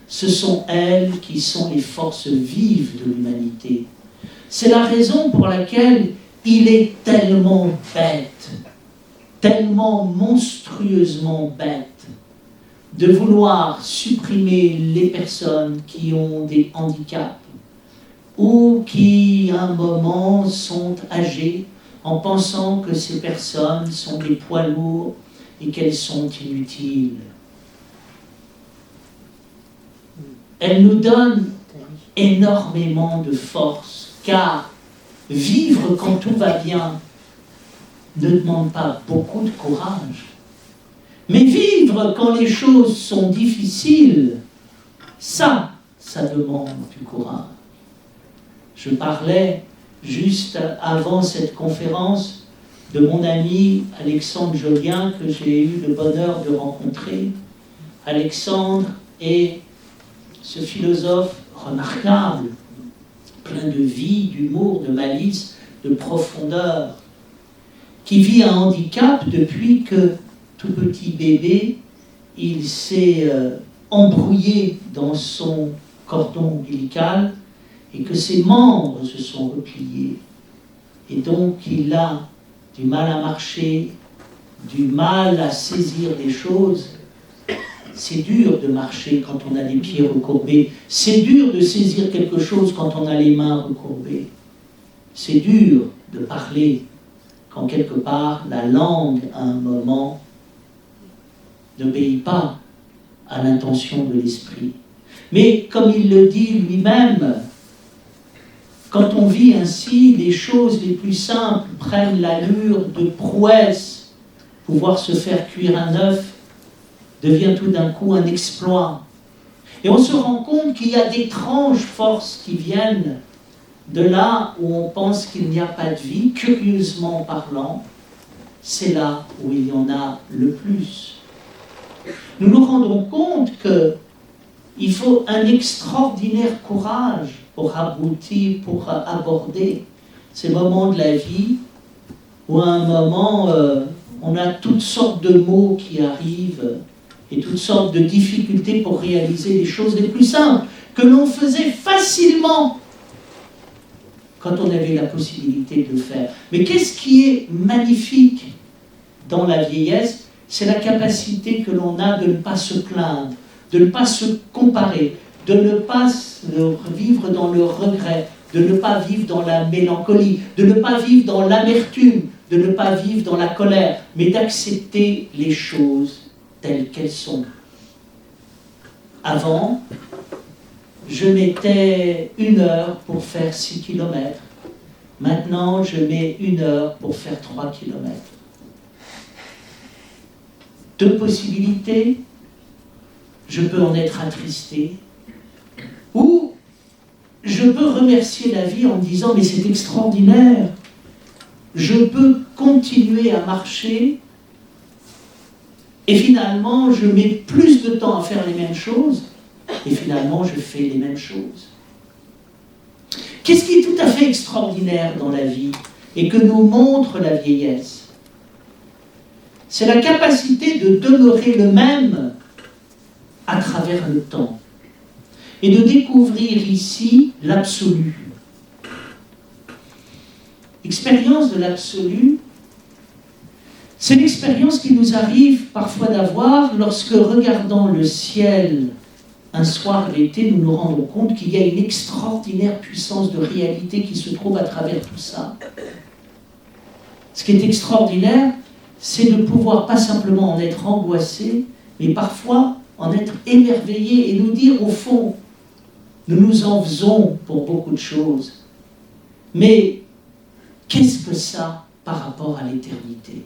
ce sont elles qui sont les forces vives de l'humanité. C'est la raison pour laquelle il est tellement bête, tellement monstrueusement bête, de vouloir supprimer les personnes qui ont des handicaps ou qui, à un moment, sont âgées en pensant que ces personnes sont des poids lourds et qu'elles sont inutiles. Elle nous donne énormément de force, car vivre quand tout va bien ne demande pas beaucoup de courage. Mais vivre quand les choses sont difficiles, ça demande du courage. Je parlais juste avant cette conférence de mon ami Alexandre Jolien, que j'ai eu le bonheur de rencontrer. Alexandre est ce philosophe remarquable, plein de vie, d'humour, de malice, de profondeur, qui vit un handicap depuis que, tout petit bébé, il s'est embrouillé dans son cordon ombilical et que ses membres se sont repliés. Et donc il a du mal à marcher, du mal à saisir des choses. C'est dur de marcher quand on a les pieds recourbés. C'est dur de saisir quelque chose quand on a les mains recourbées. C'est dur de parler quand quelque part la langue, à un moment, n'obéit pas à l'intention de l'esprit. Mais comme il le dit lui-même, quand on vit ainsi, les choses les plus simples prennent l'allure de prouesse. Pouvoir se faire cuire un œuf devient tout d'un coup un exploit. Et on se rend compte qu'il y a d'étranges forces qui viennent de là où on pense qu'il n'y a pas de vie. Curieusement parlant, c'est là où il y en a le plus. Nous nous rendons compte qu'il faut un extraordinaire courage pour aboutir, pour aborder ces moments de la vie où à un moment on a toutes sortes de mots qui arrivent et toutes sortes de difficultés pour réaliser les choses les plus simples que l'on faisait facilement quand on avait la possibilité de le faire. Mais qu'est-ce qui est magnifique dans la vieillesse? C'est la capacité que l'on a de ne pas se plaindre, de ne pas se comparer, de ne pas vivre dans le regret, de ne pas vivre dans la mélancolie, de ne pas vivre dans l'amertume, de ne pas vivre dans la colère, mais d'accepter les choses telles qu'elles sont. Avant, je mettais 1 heure pour faire 6 km. Maintenant, je mets 1 heure pour faire 3 km. 2 possibilités. Je peux en être attristé, ou je peux remercier la vie en me disant « mais c'est extraordinaire, je peux continuer à marcher et finalement je mets plus de temps à faire les mêmes choses et finalement je fais les mêmes choses ». Qu'est-ce qui est tout à fait extraordinaire dans la vie et que nous montre la vieillesse? C'est la capacité de demeurer le même à travers le temps et de découvrir ici l'absolu. L'expérience de l'absolu, c'est l'expérience qui nous arrive parfois d'avoir lorsque, regardant le ciel un soir d'été, nous nous rendons compte qu'il y a une extraordinaire puissance de réalité qui se trouve à travers tout ça. Ce qui est extraordinaire, c'est de pouvoir pas simplement en être angoissé, mais parfois en être émerveillé et nous dire au fond, nous nous en faisons pour beaucoup de choses. Mais qu'est-ce que ça par rapport à l'éternité?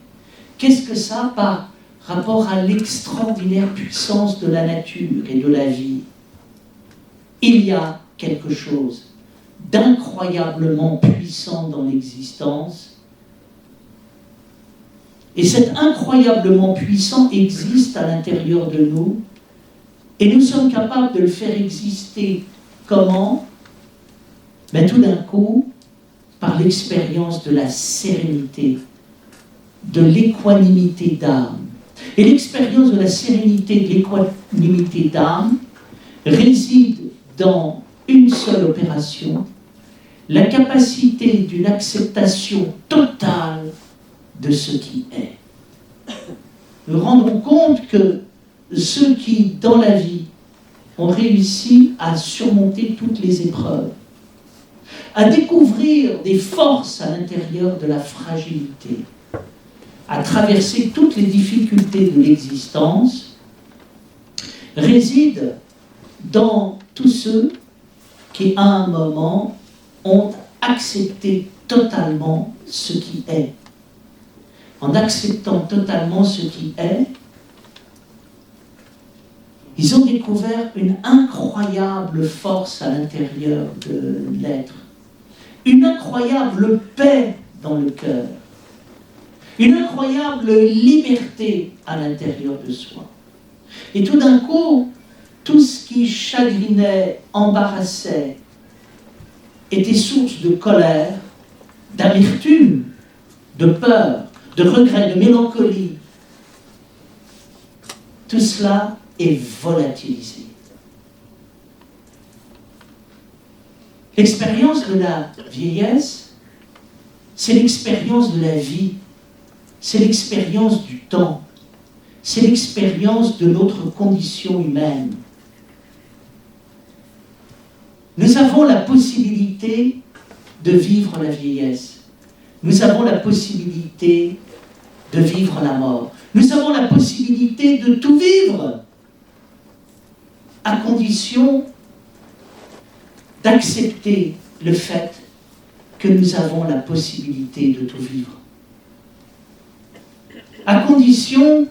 Qu'est-ce que ça par rapport à l'extraordinaire puissance de la nature et de la vie? Il y a quelque chose d'incroyablement puissant dans l'existence. Et cet incroyablement puissant existe à l'intérieur de nous. Et nous sommes capables de le faire exister. Comment? Ben, tout d'un coup, par l'expérience de la sérénité, de l'équanimité d'âme. Et l'expérience de la sérénité, de l'équanimité d'âme réside dans une seule opération, la capacité d'une acceptation totale de ce qui est. Nous rendons compte que ceux qui, dans la vie, ont réussi à surmonter toutes les épreuves, à découvrir des forces à l'intérieur de la fragilité, à traverser toutes les difficultés de l'existence, résident dans tous ceux qui, à un moment, ont accepté totalement ce qui est. En acceptant totalement ce qui est, ils ont découvert une incroyable force à l'intérieur de l'être, une incroyable paix dans le cœur, une incroyable liberté à l'intérieur de soi. Et tout d'un coup, tout ce qui chagrinait, embarrassait, était source de colère, d'amertume, de peur, de regret, de mélancolie. Tout cela est volatilisé. L'expérience de la vieillesse, c'est l'expérience de la vie, c'est l'expérience du temps, c'est l'expérience de notre condition humaine. Nous avons la possibilité de vivre la vieillesse. Nous avons la possibilité de vivre la mort. Nous avons la possibilité de tout vivre, à condition d'accepter le fait que nous avons la possibilité de tout vivre. À condition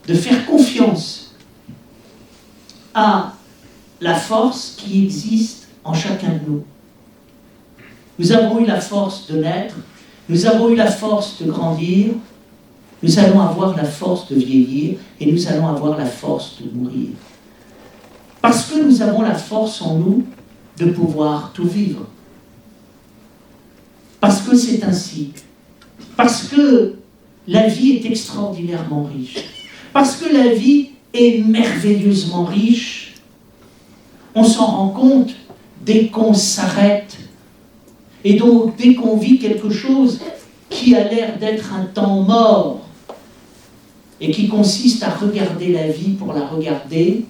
de faire confiance à la force qui existe en chacun de nous. Nous avons eu la force de naître, nous avons eu la force de grandir, nous allons avoir la force de vieillir et nous allons avoir la force de mourir. Parce que nous avons la force en nous de pouvoir tout vivre. Parce que c'est ainsi. Parce que la vie est extraordinairement riche. Parce que la vie est merveilleusement riche. On s'en rend compte dès qu'on s'arrête. Et donc, dès qu'on vit quelque chose qui a l'air d'être un temps mort, et qui consiste à regarder la vie pour la regarder,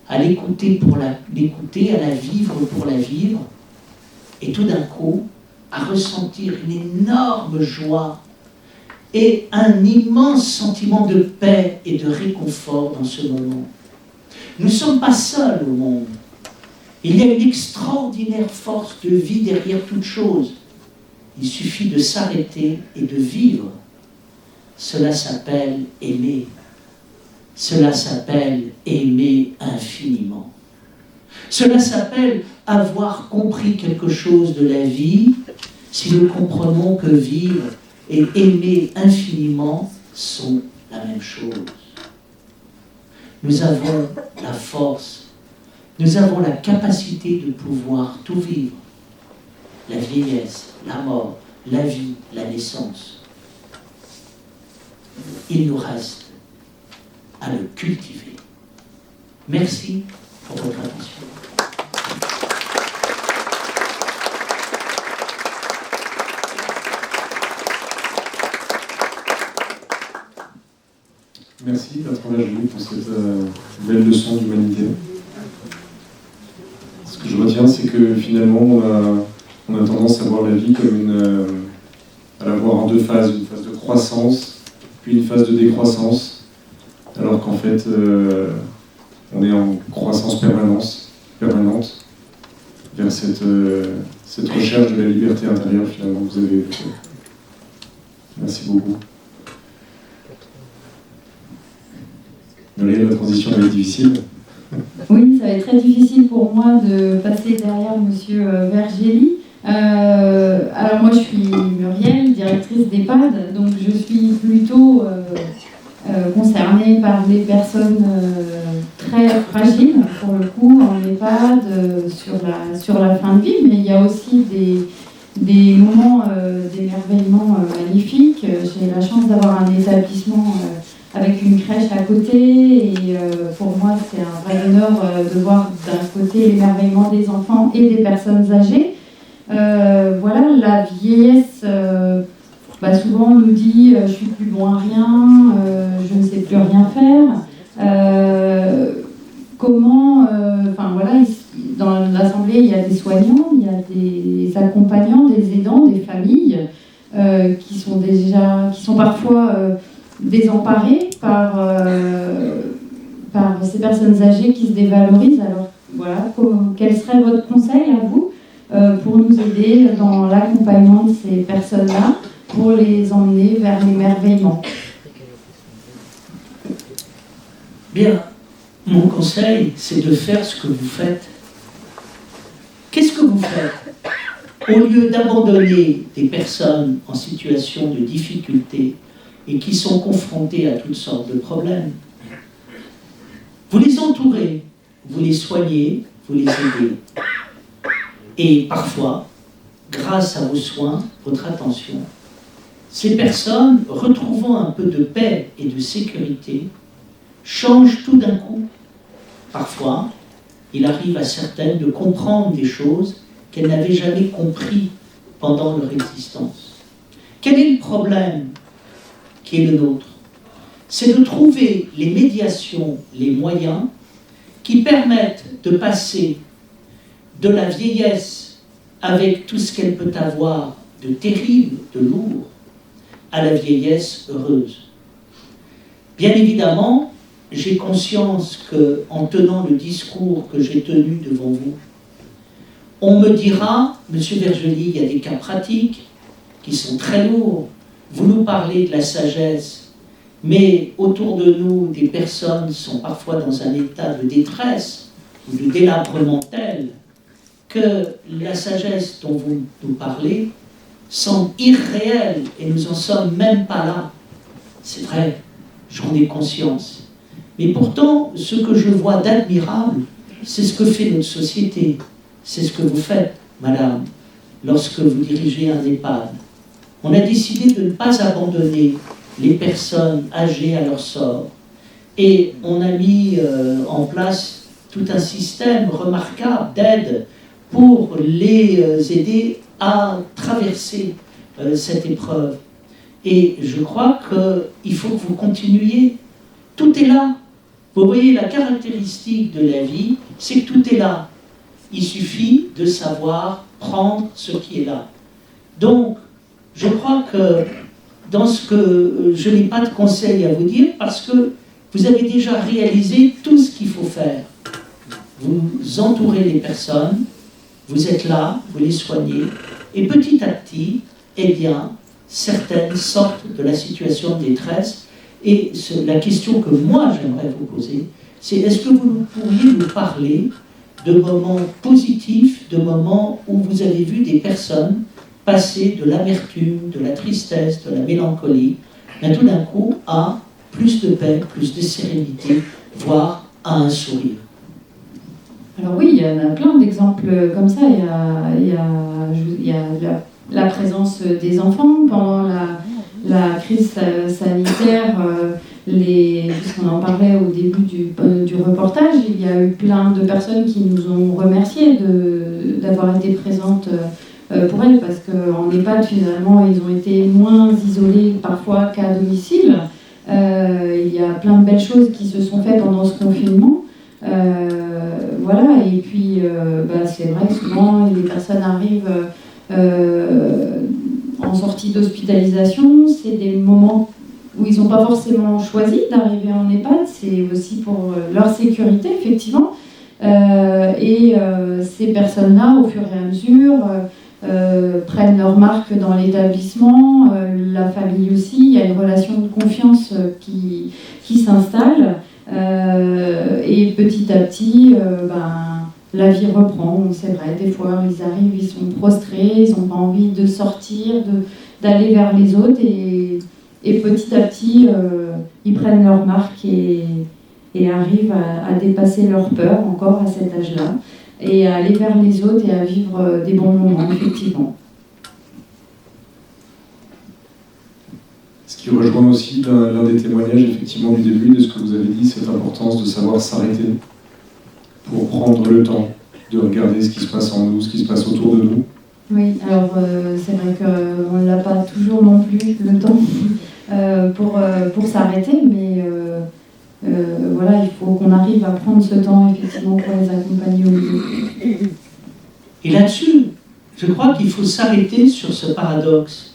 à l'écouter pour l'écouter, à la vivre pour la vivre, et tout d'un coup, à ressentir une énorme joie et un immense sentiment de paix et de réconfort dans ce moment. Nous ne sommes pas seuls au monde. Il y a une extraordinaire force de vie derrière toute chose. Il suffit de s'arrêter et de vivre. Cela s'appelle aimer. Cela s'appelle aimer infiniment. Cela s'appelle avoir compris quelque chose de la vie si nous comprenons que vivre et aimer infiniment sont la même chose. Nous avons la force, nous avons la capacité de pouvoir tout vivre. La vieillesse, la mort, la vie, la naissance. Il nous reste à le cultiver. Merci pour votre attention. Merci Bertrand Lajoie pour cette belle leçon d'humanité. Ce que je retiens, c'est que finalement, on a tendance à voir la vie comme à la voir en deux phases, une phase de croissance, puis une phase de décroissance, alors qu'en fait, on est en croissance permanente, vers cette recherche de la liberté intérieure finalement que vous avez évoquée. Merci beaucoup. La transition va être difficile. Oui, ça va être très difficile pour moi de passer derrière Monsieur Vergely. Alors moi je suis Muriel, directrice d'EHPAD, donc je suis plutôt concernée par les personnes très fragiles, pour le coup, en EHPAD, sur la fin de vie, mais il y a aussi des moments d'émerveillement magnifiques. J'ai la chance d'avoir un établissement avec une crèche à côté et pour moi c'est un vrai bonheur de voir d'un côté l'émerveillement des enfants et des personnes âgées. Voilà, la vieillesse souvent on nous dit je suis plus bon à rien, je ne sais plus rien faire. Comment, dans l'Assemblée, il y a des soignants, il y a des accompagnants, des aidants, des familles qui sont parfois désemparés par ces personnes âgées qui se dévalorisent. Alors voilà, quel serait votre conseil à vous pour nous aider dans l'accompagnement de ces personnes-là, pour les emmener vers l'émerveillement? Bien. Mon conseil, c'est de faire ce que vous faites. Qu'est-ce que vous faites? Au lieu d'abandonner des personnes en situation de difficulté et qui sont confrontées à toutes sortes de problèmes, vous les entourez, vous les soignez, vous les aidez. Et parfois, grâce à vos soins, votre attention, ces personnes, retrouvant un peu de paix et de sécurité, changent tout d'un coup. Parfois, il arrive à certaines de comprendre des choses qu'elles n'avaient jamais compris pendant leur existence. Quel est le problème qui est le nôtre? C'est de trouver les médiations, les moyens qui permettent de passer de la vieillesse avec tout ce qu'elle peut avoir de terrible, de lourd, à la vieillesse heureuse. Bien évidemment, j'ai conscience qu'en tenant le discours que j'ai tenu devant vous, on me dira, Monsieur Vergely, il y a des cas pratiques qui sont très lourds. Vous nous parlez de la sagesse, mais autour de nous, des personnes sont parfois dans un état de détresse ou de délabrement tel que la sagesse dont vous nous parlez semble irréelle et nous en sommes même pas là. C'est vrai, j'en ai conscience. Mais pourtant, ce que je vois d'admirable, c'est ce que fait notre société. C'est ce que vous faites, madame, lorsque vous dirigez un EHPAD. On a décidé de ne pas abandonner les personnes âgées à leur sort. Et on a mis en place tout un système remarquable d'aide pour les aider à traverser cette épreuve. Et je crois qu'il faut que vous continuiez. Tout est là. Vous voyez, la caractéristique de la vie, c'est que tout est là. Il suffit de savoir prendre ce qui est là. Donc, je crois que dans ce que je n'ai pas de conseil à vous dire, parce que vous avez déjà réalisé tout ce qu'il faut faire. Vous entourez les personnes, vous êtes là, vous les soignez, et petit à petit, eh bien, certaines sortent de la situation de détresse. Et la question que moi j'aimerais vous poser, c'est est-ce que vous pourriez nous parler de moments positifs, de moments où vous avez vu des personnes passer de l'amertume, de la tristesse, de la mélancolie, mais tout d'un coup à plus de paix, plus de sérénité, voire à un sourire? Alors oui, il y en a plein d'exemples comme ça. Il y a la présence des enfants pendant la crise sanitaire, puisqu'on en parlait au début du reportage, il y a eu plein de personnes qui nous ont remerciés d'avoir été présentes pour elles, parce qu'en EHPAD, finalement, ils ont été moins isolés parfois qu'à domicile. Il y a plein de belles choses qui se sont faites pendant ce confinement. Voilà, et puis c'est vrai que souvent les personnes arrivent en sortie d'hospitalisation, c'est des moments où ils n'ont pas forcément choisi d'arriver en EHPAD, c'est aussi pour leur sécurité, effectivement. Et ces personnes-là, au fur et à mesure, prennent leur marque dans l'établissement, la famille aussi, il y a une relation de confiance qui s'installe. Et petit à petit, la vie reprend. C'est vrai, des fois, ils arrivent, ils sont prostrés, ils n'ont pas envie de sortir, d'aller vers les autres. Et petit à petit, ils prennent leur marque et arrivent à dépasser leur peur encore à cet âge-là. Et à aller vers les autres et à vivre des bons moments, effectivement. qui rejoint aussi l'un des témoignages effectivement du début de ce que vous avez dit, cette importance de savoir s'arrêter pour prendre le temps de regarder ce qui se passe en nous, ce qui se passe autour de nous. Oui, alors c'est vrai qu'on ne l'a pas toujours non plus le temps pour s'arrêter, mais voilà, il faut qu'on arrive à prendre ce temps effectivement pour les accompagner au mieux. Et là-dessus, je crois qu'il faut s'arrêter sur ce paradoxe.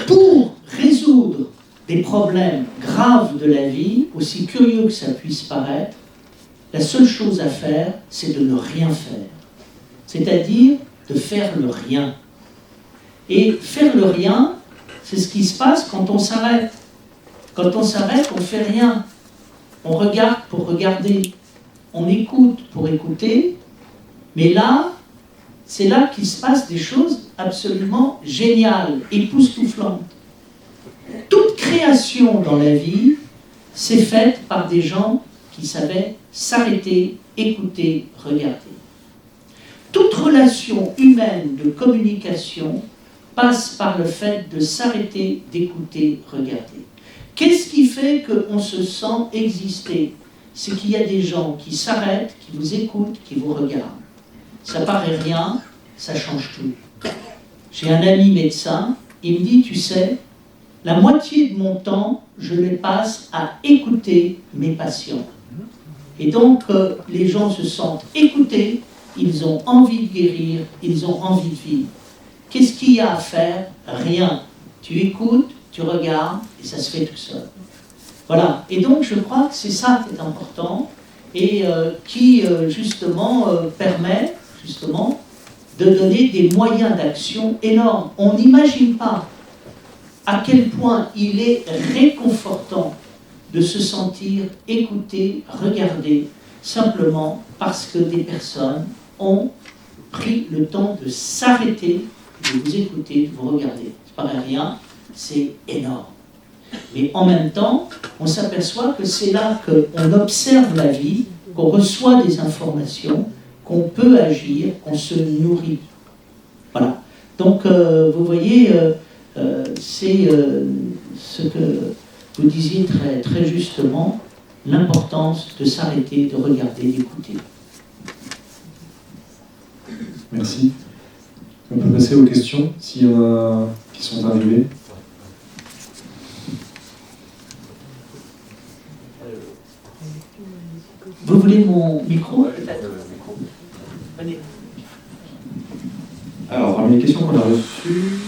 Pour résoudre des problèmes graves de la vie, aussi curieux que ça puisse paraître, la seule chose à faire, c'est de ne rien faire. C'est-à-dire de faire le rien. Et faire le rien, c'est ce qui se passe quand on s'arrête. Quand on s'arrête, on ne fait rien. On regarde pour regarder. On écoute pour écouter. Mais là, c'est là qu'il se passe des choses absolument géniales, époustouflantes. Toute création dans la vie, c'est faite par des gens qui savaient s'arrêter, écouter, regarder. Toute relation humaine de communication passe par le fait de s'arrêter, d'écouter, regarder. Qu'est-ce qui fait qu'on se sent exister? C'est qu'il y a des gens qui s'arrêtent, qui vous écoutent, qui vous regardent. Ça paraît rien, ça change tout. J'ai un ami médecin, il me dit, tu sais, la moitié de mon temps, je le passe à écouter mes patients. Et donc, les gens se sentent écoutés, ils ont envie de guérir, ils ont envie de vivre. Qu'est-ce qu'il y a à faire? Rien. Tu écoutes, tu regardes, et ça se fait tout seul. Voilà. Et donc, je crois que c'est ça qui est important, et qui, justement, permet, justement, de donner des moyens d'action énormes. On n'imagine pas à quel point il est réconfortant de se sentir écouté, regardé, simplement parce que des personnes ont pris le temps de s'arrêter, de vous écouter, de vous regarder. Ça paraît rien, c'est énorme. Mais en même temps, on s'aperçoit que c'est là qu'on observe la vie, qu'on reçoit des informations, qu'on peut agir, qu'on se nourrit. Voilà. Donc, vous voyez, c'est ce que vous disiez très, très justement, l'importance de s'arrêter, de regarder, d'écouter. Merci. On peut passer aux questions, s'il y en a qui sont arrivées. Vous voulez mon micro? Alors, parmi les questions qu'on a reçues,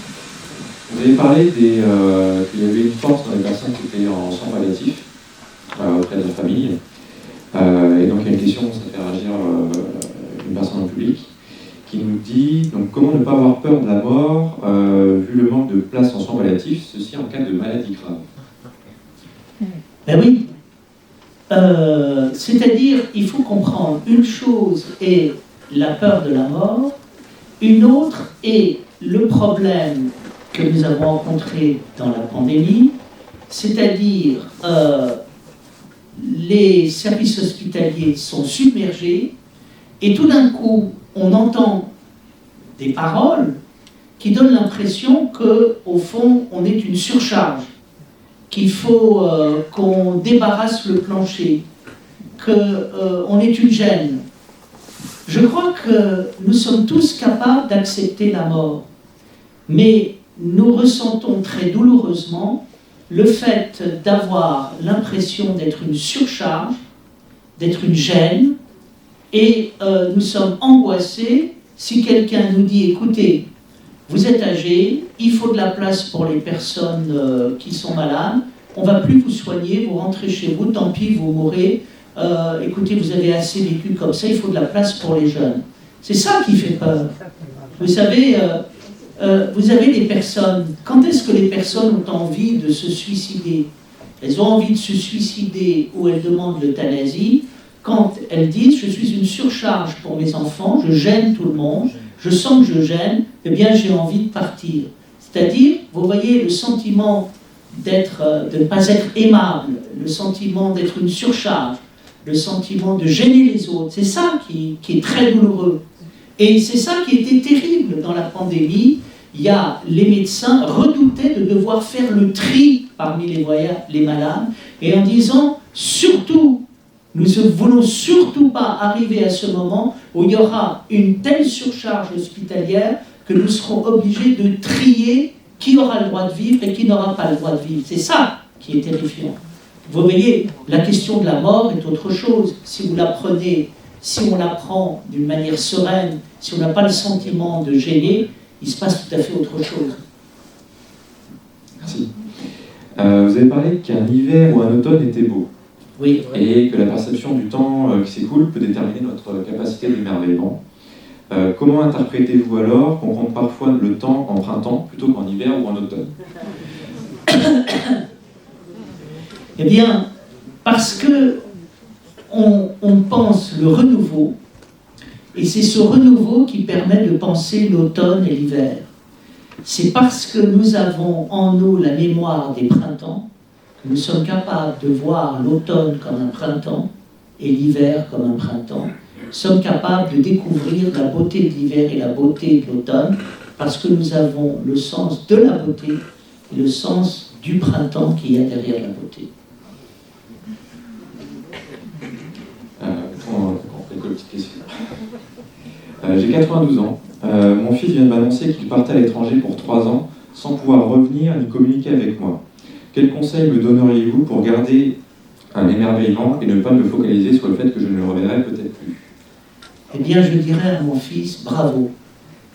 vous avez parlé qu'il y avait une force dans les personnes qui étaient en soins palliatifs auprès de la famille. Et donc, il y a une question, ça fait réagir une personne en public, qui nous dit donc, comment ne pas avoir peur de la mort vu le manque de place en soins palliatifs, ceci en cas de maladie grave. Ben oui. C'est-à-dire, il faut comprendre, une chose est la peur de la mort, une autre est le problème que nous avons rencontré dans la pandémie, c'est-à-dire les services hospitaliers sont submergés et tout d'un coup, on entend des paroles qui donnent l'impression qu'au fond, on est une surcharge, qu'il faut qu'on débarrasse le plancher, qu'on est une gêne. Je crois que nous sommes tous capables d'accepter la mort, mais nous ressentons très douloureusement le fait d'avoir l'impression d'être une surcharge, d'être une gêne, et nous sommes angoissés si quelqu'un nous dit « Écoutez, vous êtes âgé, il faut de la place pour les personnes qui sont malades, on ne va plus vous soigner, vous rentrez chez vous, tant pis, vous mourrez, écoutez, vous avez assez vécu comme ça, il faut de la place pour les jeunes. » C'est ça qui fait peur. Vous savez, vous avez des personnes, quand est-ce que les personnes ont envie de se suicider? Elles ont envie de se suicider ou elles demandent l'euthanasie quand elles disent « Je suis une surcharge pour mes enfants, je gêne tout le monde, je sens que je gêne, eh bien j'ai envie de partir. » C'est-à-dire, vous voyez, le sentiment de ne pas être aimable, le sentiment d'être une surcharge, le sentiment de gêner les autres, c'est ça qui est très douloureux. Et c'est ça qui était terrible dans la pandémie. il y a les médecins redoutaient de devoir faire le tri parmi les malades, et en disant, surtout, nous ne voulons surtout pas arriver à ce moment où il y aura une telle surcharge hospitalière que nous serons obligés de trier qui aura le droit de vivre et qui n'aura pas le droit de vivre. C'est ça qui est terrifiant. Vous voyez, la question de la mort est autre chose. Si vous la prenez, si on la prend d'une manière sereine, si on n'a pas le sentiment de gêner, il se passe tout à fait autre chose. Merci. Vous avez parlé qu'un hiver ou un automne était beau. Oui. Et que la perception du temps qui s'écoule peut déterminer notre capacité d'émerveillement. Comment interprétez-vous alors qu'on compte parfois le temps en printemps plutôt qu'en hiver ou en automne? Eh bien, parce que on pense le renouveau, et c'est ce renouveau qui permet de penser l'automne et l'hiver. C'est parce que nous avons en nous la mémoire des printemps que nous sommes capables de voir l'automne comme un printemps et l'hiver comme un printemps. Nous sommes capables de découvrir la beauté de l'hiver et la beauté de l'automne parce que nous avons le sens de la beauté et le sens du printemps qu'il y a derrière la beauté. Quelques petites questions. J'ai 92 ans. Mon fils vient de m'annoncer qu'il partait à l'étranger pour 3 ans sans pouvoir revenir ni communiquer avec moi. Quel conseil me donneriez-vous pour garder un émerveillement et ne pas me focaliser sur le fait que je ne le reverrai peut-être plus? Eh bien, je dirais à mon fils, bravo,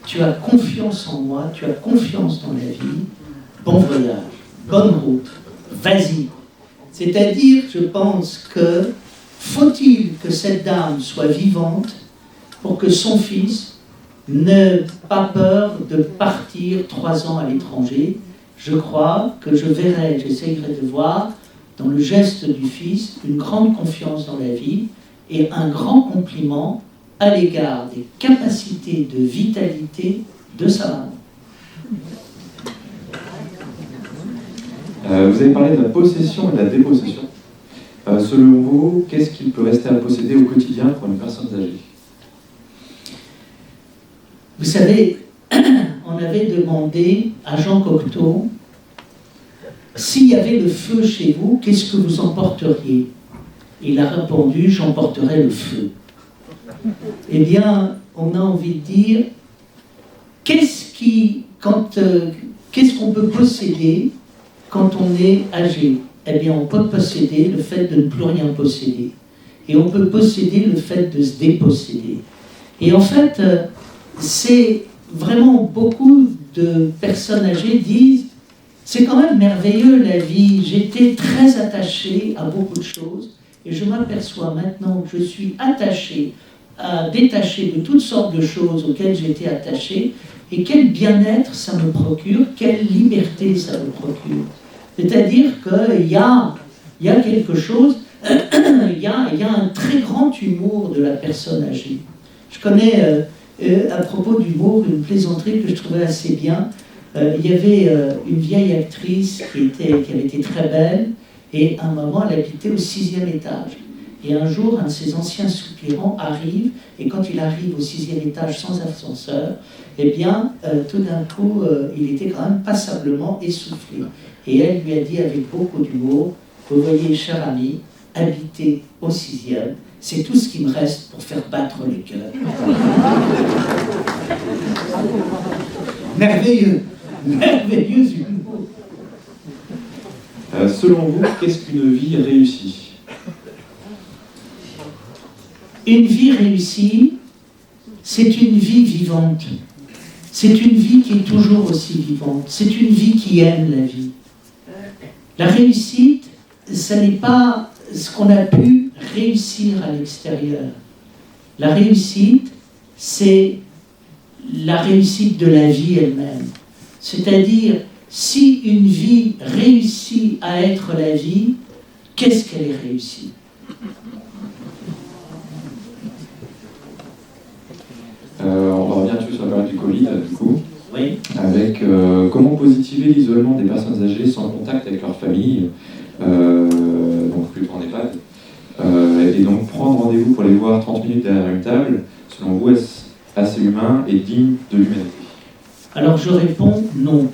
tu as confiance en moi, tu as confiance dans la vie, bon voyage, bonne route, vas-y. C'est-à-dire, je pense que faut-il que cette dame soit vivante pour que son fils n'ait pas peur de partir 3 ans à l'étranger. Je crois que j'essayerai de voir dans le geste du fils une grande confiance dans la vie et un grand compliment à l'égard des capacités de vitalité de sa maman. Vous avez parlé de la possession et de la dépossession. Selon vous, qu'est-ce qu'il peut rester à posséder au quotidien pour une personne âgée? Vous savez, on avait demandé à Jean Cocteau, s'il y avait le feu chez vous, qu'est-ce que vous emporteriez? Il a répondu, j'emporterais le feu. Eh bien, on a envie de dire, qu'est-ce qu'on peut posséder quand on est âgé? Eh bien, on peut posséder le fait de ne plus rien posséder. Et on peut posséder le fait de se déposséder. Et en fait, c'est vraiment beaucoup de personnes âgées disent c'est quand même merveilleux la vie, j'étais très attachée à beaucoup de choses et je m'aperçois maintenant que je suis détachée de toutes sortes de choses auxquelles j'étais attachée et quel bien-être ça me procure, quelle liberté ça me procure. C'est-à-dire qu'il y a quelque chose, il y a un très grand humour de la personne âgée. Je connais à propos d'humour, une plaisanterie que je trouvais assez bien. Il y avait une vieille actrice qui avait été très belle, et à un moment, elle habitait au 6e étage. Et un jour, un de ses anciens soupirants arrive, et quand il arrive au 6e étage sans ascenseur, eh bien, tout d'un coup, il était quand même passablement essoufflé. Et elle lui a dit avec beaucoup d'humour, vous voyez, cher ami, habiter au 6e, c'est tout ce qui me reste pour faire battre les cœurs. Merveilleux, merveilleux humour. Selon vous, qu'est-ce qu'une vie réussie? Une vie réussie, c'est une vie vivante. C'est une vie qui est toujours aussi vivante. C'est une vie qui aime la vie. La réussite, ce n'est pas ce qu'on a pu réussir à l'extérieur. La réussite, c'est la réussite de la vie elle-même. C'est-à-dire, si une vie réussit à être la vie, qu'est-ce qu'elle est réussie? On va revenir sur la période du Covid, du coup. Oui. Avec comment positiver l'isolement des personnes âgées sans contact avec leur famille, donc plutôt en EHPAD, et donc prendre rendez-vous pour les voir 30 minutes derrière une table, selon vous, est-ce assez humain et digne de l'humanité? Alors je réponds non.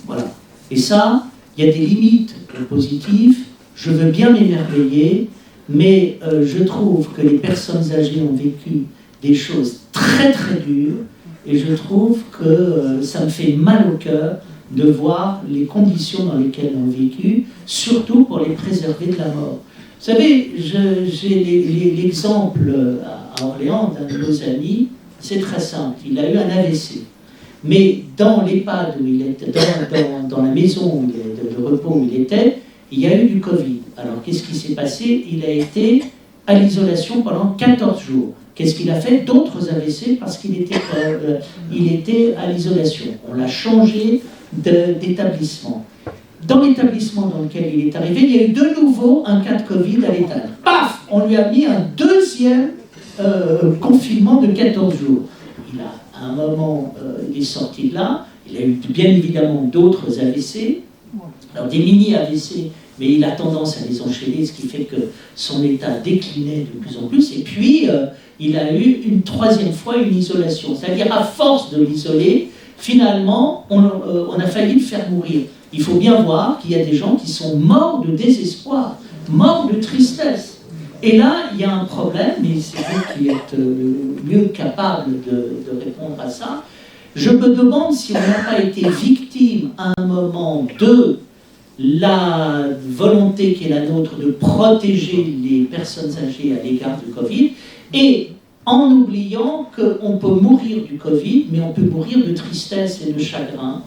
Voilà. Et ça, il y a des limites positives. Je veux bien m'émerveiller, mais je trouve que les personnes âgées ont vécu des choses très très dures, et je trouve que ça me fait mal au cœur de voir les conditions dans lesquelles elles ont vécu, surtout pour les préserver de la mort. Vous savez, j'ai l'exemple à Orléans d'un de nos amis, c'est très simple, il a eu un AVC. Mais dans l'EHPAD où il était, dans la maison de repos où il était, il y a eu du Covid. Alors qu'est-ce qui s'est passé? Il a été à l'isolation pendant 14 jours. Qu'est-ce qu'il a fait? D'autres AVC parce qu'il était à l'isolation. On l'a changé d'établissement. Dans l'établissement dans lequel il est arrivé, il y a eu de nouveau un cas de Covid à l'étage. Paf! On lui a mis un deuxième confinement de 14 jours. Il a, à un moment, il est sorti de là. Il a eu bien évidemment d'autres AVC, alors des mini-AVC, mais il a tendance à les enchaîner, ce qui fait que son état déclinait de plus en plus. Et puis, il a eu une troisième fois une isolation. C'est-à-dire, à force de l'isoler, finalement, on a failli le faire mourir. Il faut bien voir qu'il y a des gens qui sont morts de désespoir, morts de tristesse. Et là, il y a un problème, mais c'est vous qui êtes mieux capable de répondre à ça. Je me demande si on n'a pas été victime à un moment de la volonté qui est la nôtre de protéger les personnes âgées à l'égard du Covid, et en oubliant qu'on peut mourir du Covid, mais on peut mourir de tristesse et de chagrin,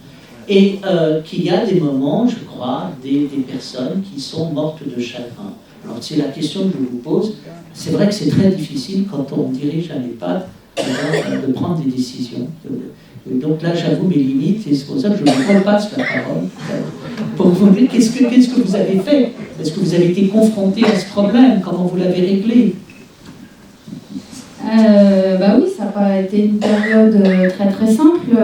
et qu'il y a des moments, je crois, des personnes qui sont mortes de chagrin. Alors c'est la question que je vous pose. C'est vrai que c'est très difficile quand on dirige un EHPAD de prendre des décisions. Donc là, j'avoue mes limites, et c'est pour ça que je vous repasse la parole pour vous dire qu'est-ce que vous avez fait. Est-ce que vous avez été confronté à ce problème? Comment vous l'avez réglé? Bah oui, ça n'a pas été une période très très simple.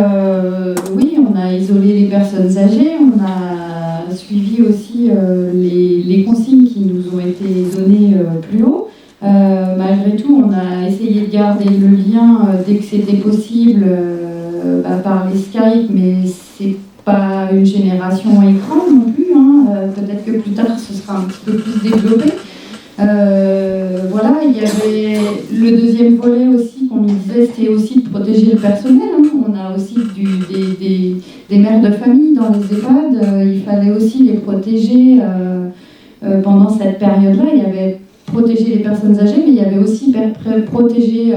Oui, on a isolé les personnes âgées, on a suivi aussi les consignes qui nous ont été données plus haut. Malgré tout, on a essayé de garder le lien dès que c'était possible par les Skype, mais c'est pas une génération écran non plus. Peut-être que plus tard, ce sera un petit peu plus développé. Voilà, il y avait le deuxième volet aussi qu'on nous disait, c'était aussi de protéger le personnel. On a aussi des mères de famille dans les EHPAD, il fallait aussi les protéger pendant cette période-là. Il y avait protéger les personnes âgées, mais il y avait aussi protéger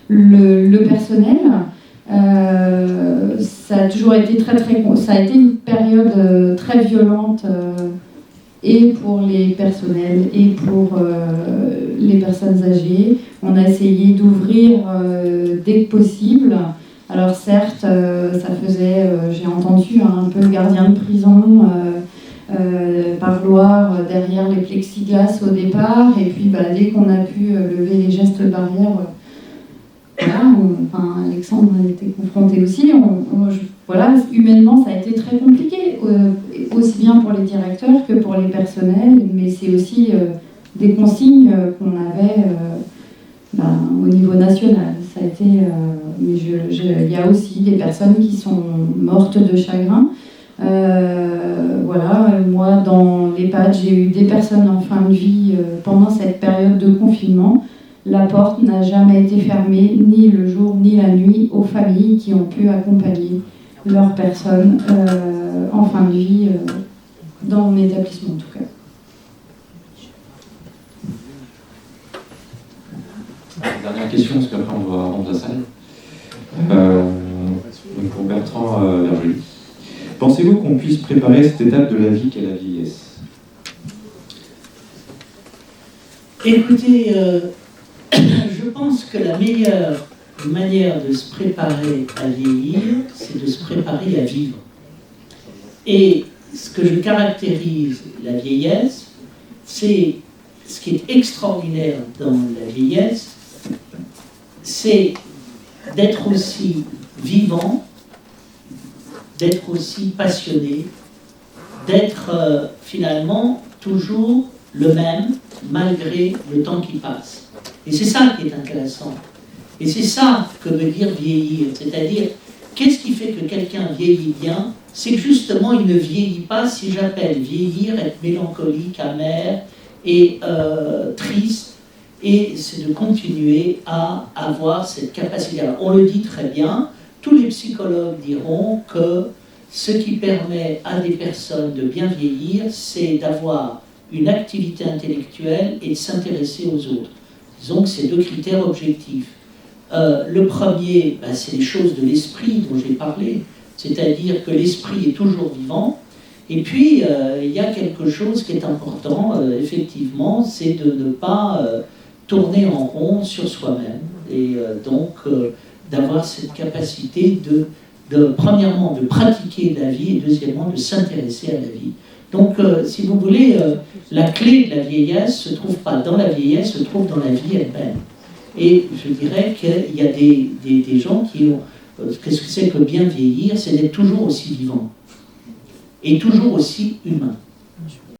le personnel. Ça a toujours été ça a été une période très violente. Et pour les personnels, et pour les personnes âgées. On a essayé d'ouvrir dès que possible. Alors certes, ça faisait, j'ai entendu, un peu gardien de prison, parloir derrière les plexiglas au départ, et puis dès qu'on a pu lever les gestes barrières, Alexandre a été confronté aussi. Voilà, humainement, ça a été très compliqué, aussi bien pour les directeurs que pour les personnels, mais c'est aussi des consignes qu'on avait au niveau national. Ça a été, mais il y a aussi des personnes qui sont mortes de chagrin. Voilà, moi, dans l'EHPAD, j'ai eu des personnes en fin de vie pendant cette période de confinement. La porte n'a jamais été fermée, ni le jour ni la nuit, aux familles qui ont pu accompagner leurs personnes en fin de vie dans mon établissement en tout cas. Dernière question, parce qu'après on doit rendre la salle. Donc pour Bertrand Vergely. Pensez-vous qu'on puisse préparer cette étape de la vie qu'est la vieillesse? Écoutez, je pense que la meilleure manière de se préparer à vieillir, c'est de se préparer à vivre. Et ce que je caractérise la vieillesse, c'est ce qui est extraordinaire dans la vieillesse, c'est d'être aussi vivant, d'être aussi passionné, d'être finalement toujours le même malgré le temps qui passe. Et c'est ça qui est intéressant. Et c'est ça que veut dire vieillir, c'est-à-dire qu'est-ce qui fait que quelqu'un vieillit bien? C'est que justement, il ne vieillit pas, si j'appelle vieillir, être mélancolique, amer et triste, et c'est de continuer à avoir cette capacité. Alors, on le dit très bien, tous les psychologues diront que ce qui permet à des personnes de bien vieillir, c'est d'avoir une activité intellectuelle et de s'intéresser aux autres. Disons que c'est deux critères objectifs. Le premier, c'est les choses de l'esprit dont j'ai parlé, c'est-à-dire que l'esprit est toujours vivant. Et puis, il y a quelque chose qui est important, effectivement, c'est de ne pas tourner en rond sur soi-même. Et donc, d'avoir cette capacité premièrement, de pratiquer la vie, et deuxièmement, de s'intéresser à la vie. Donc, si vous voulez, la clé de la vieillesse ne se trouve pas dans la vieillesse, se trouve dans la vie elle-même. Et je dirais qu'il y a des gens qui ont... Qu'est-ce que c'est que bien vieillir? C'est d'être toujours aussi vivant. Et toujours aussi humain.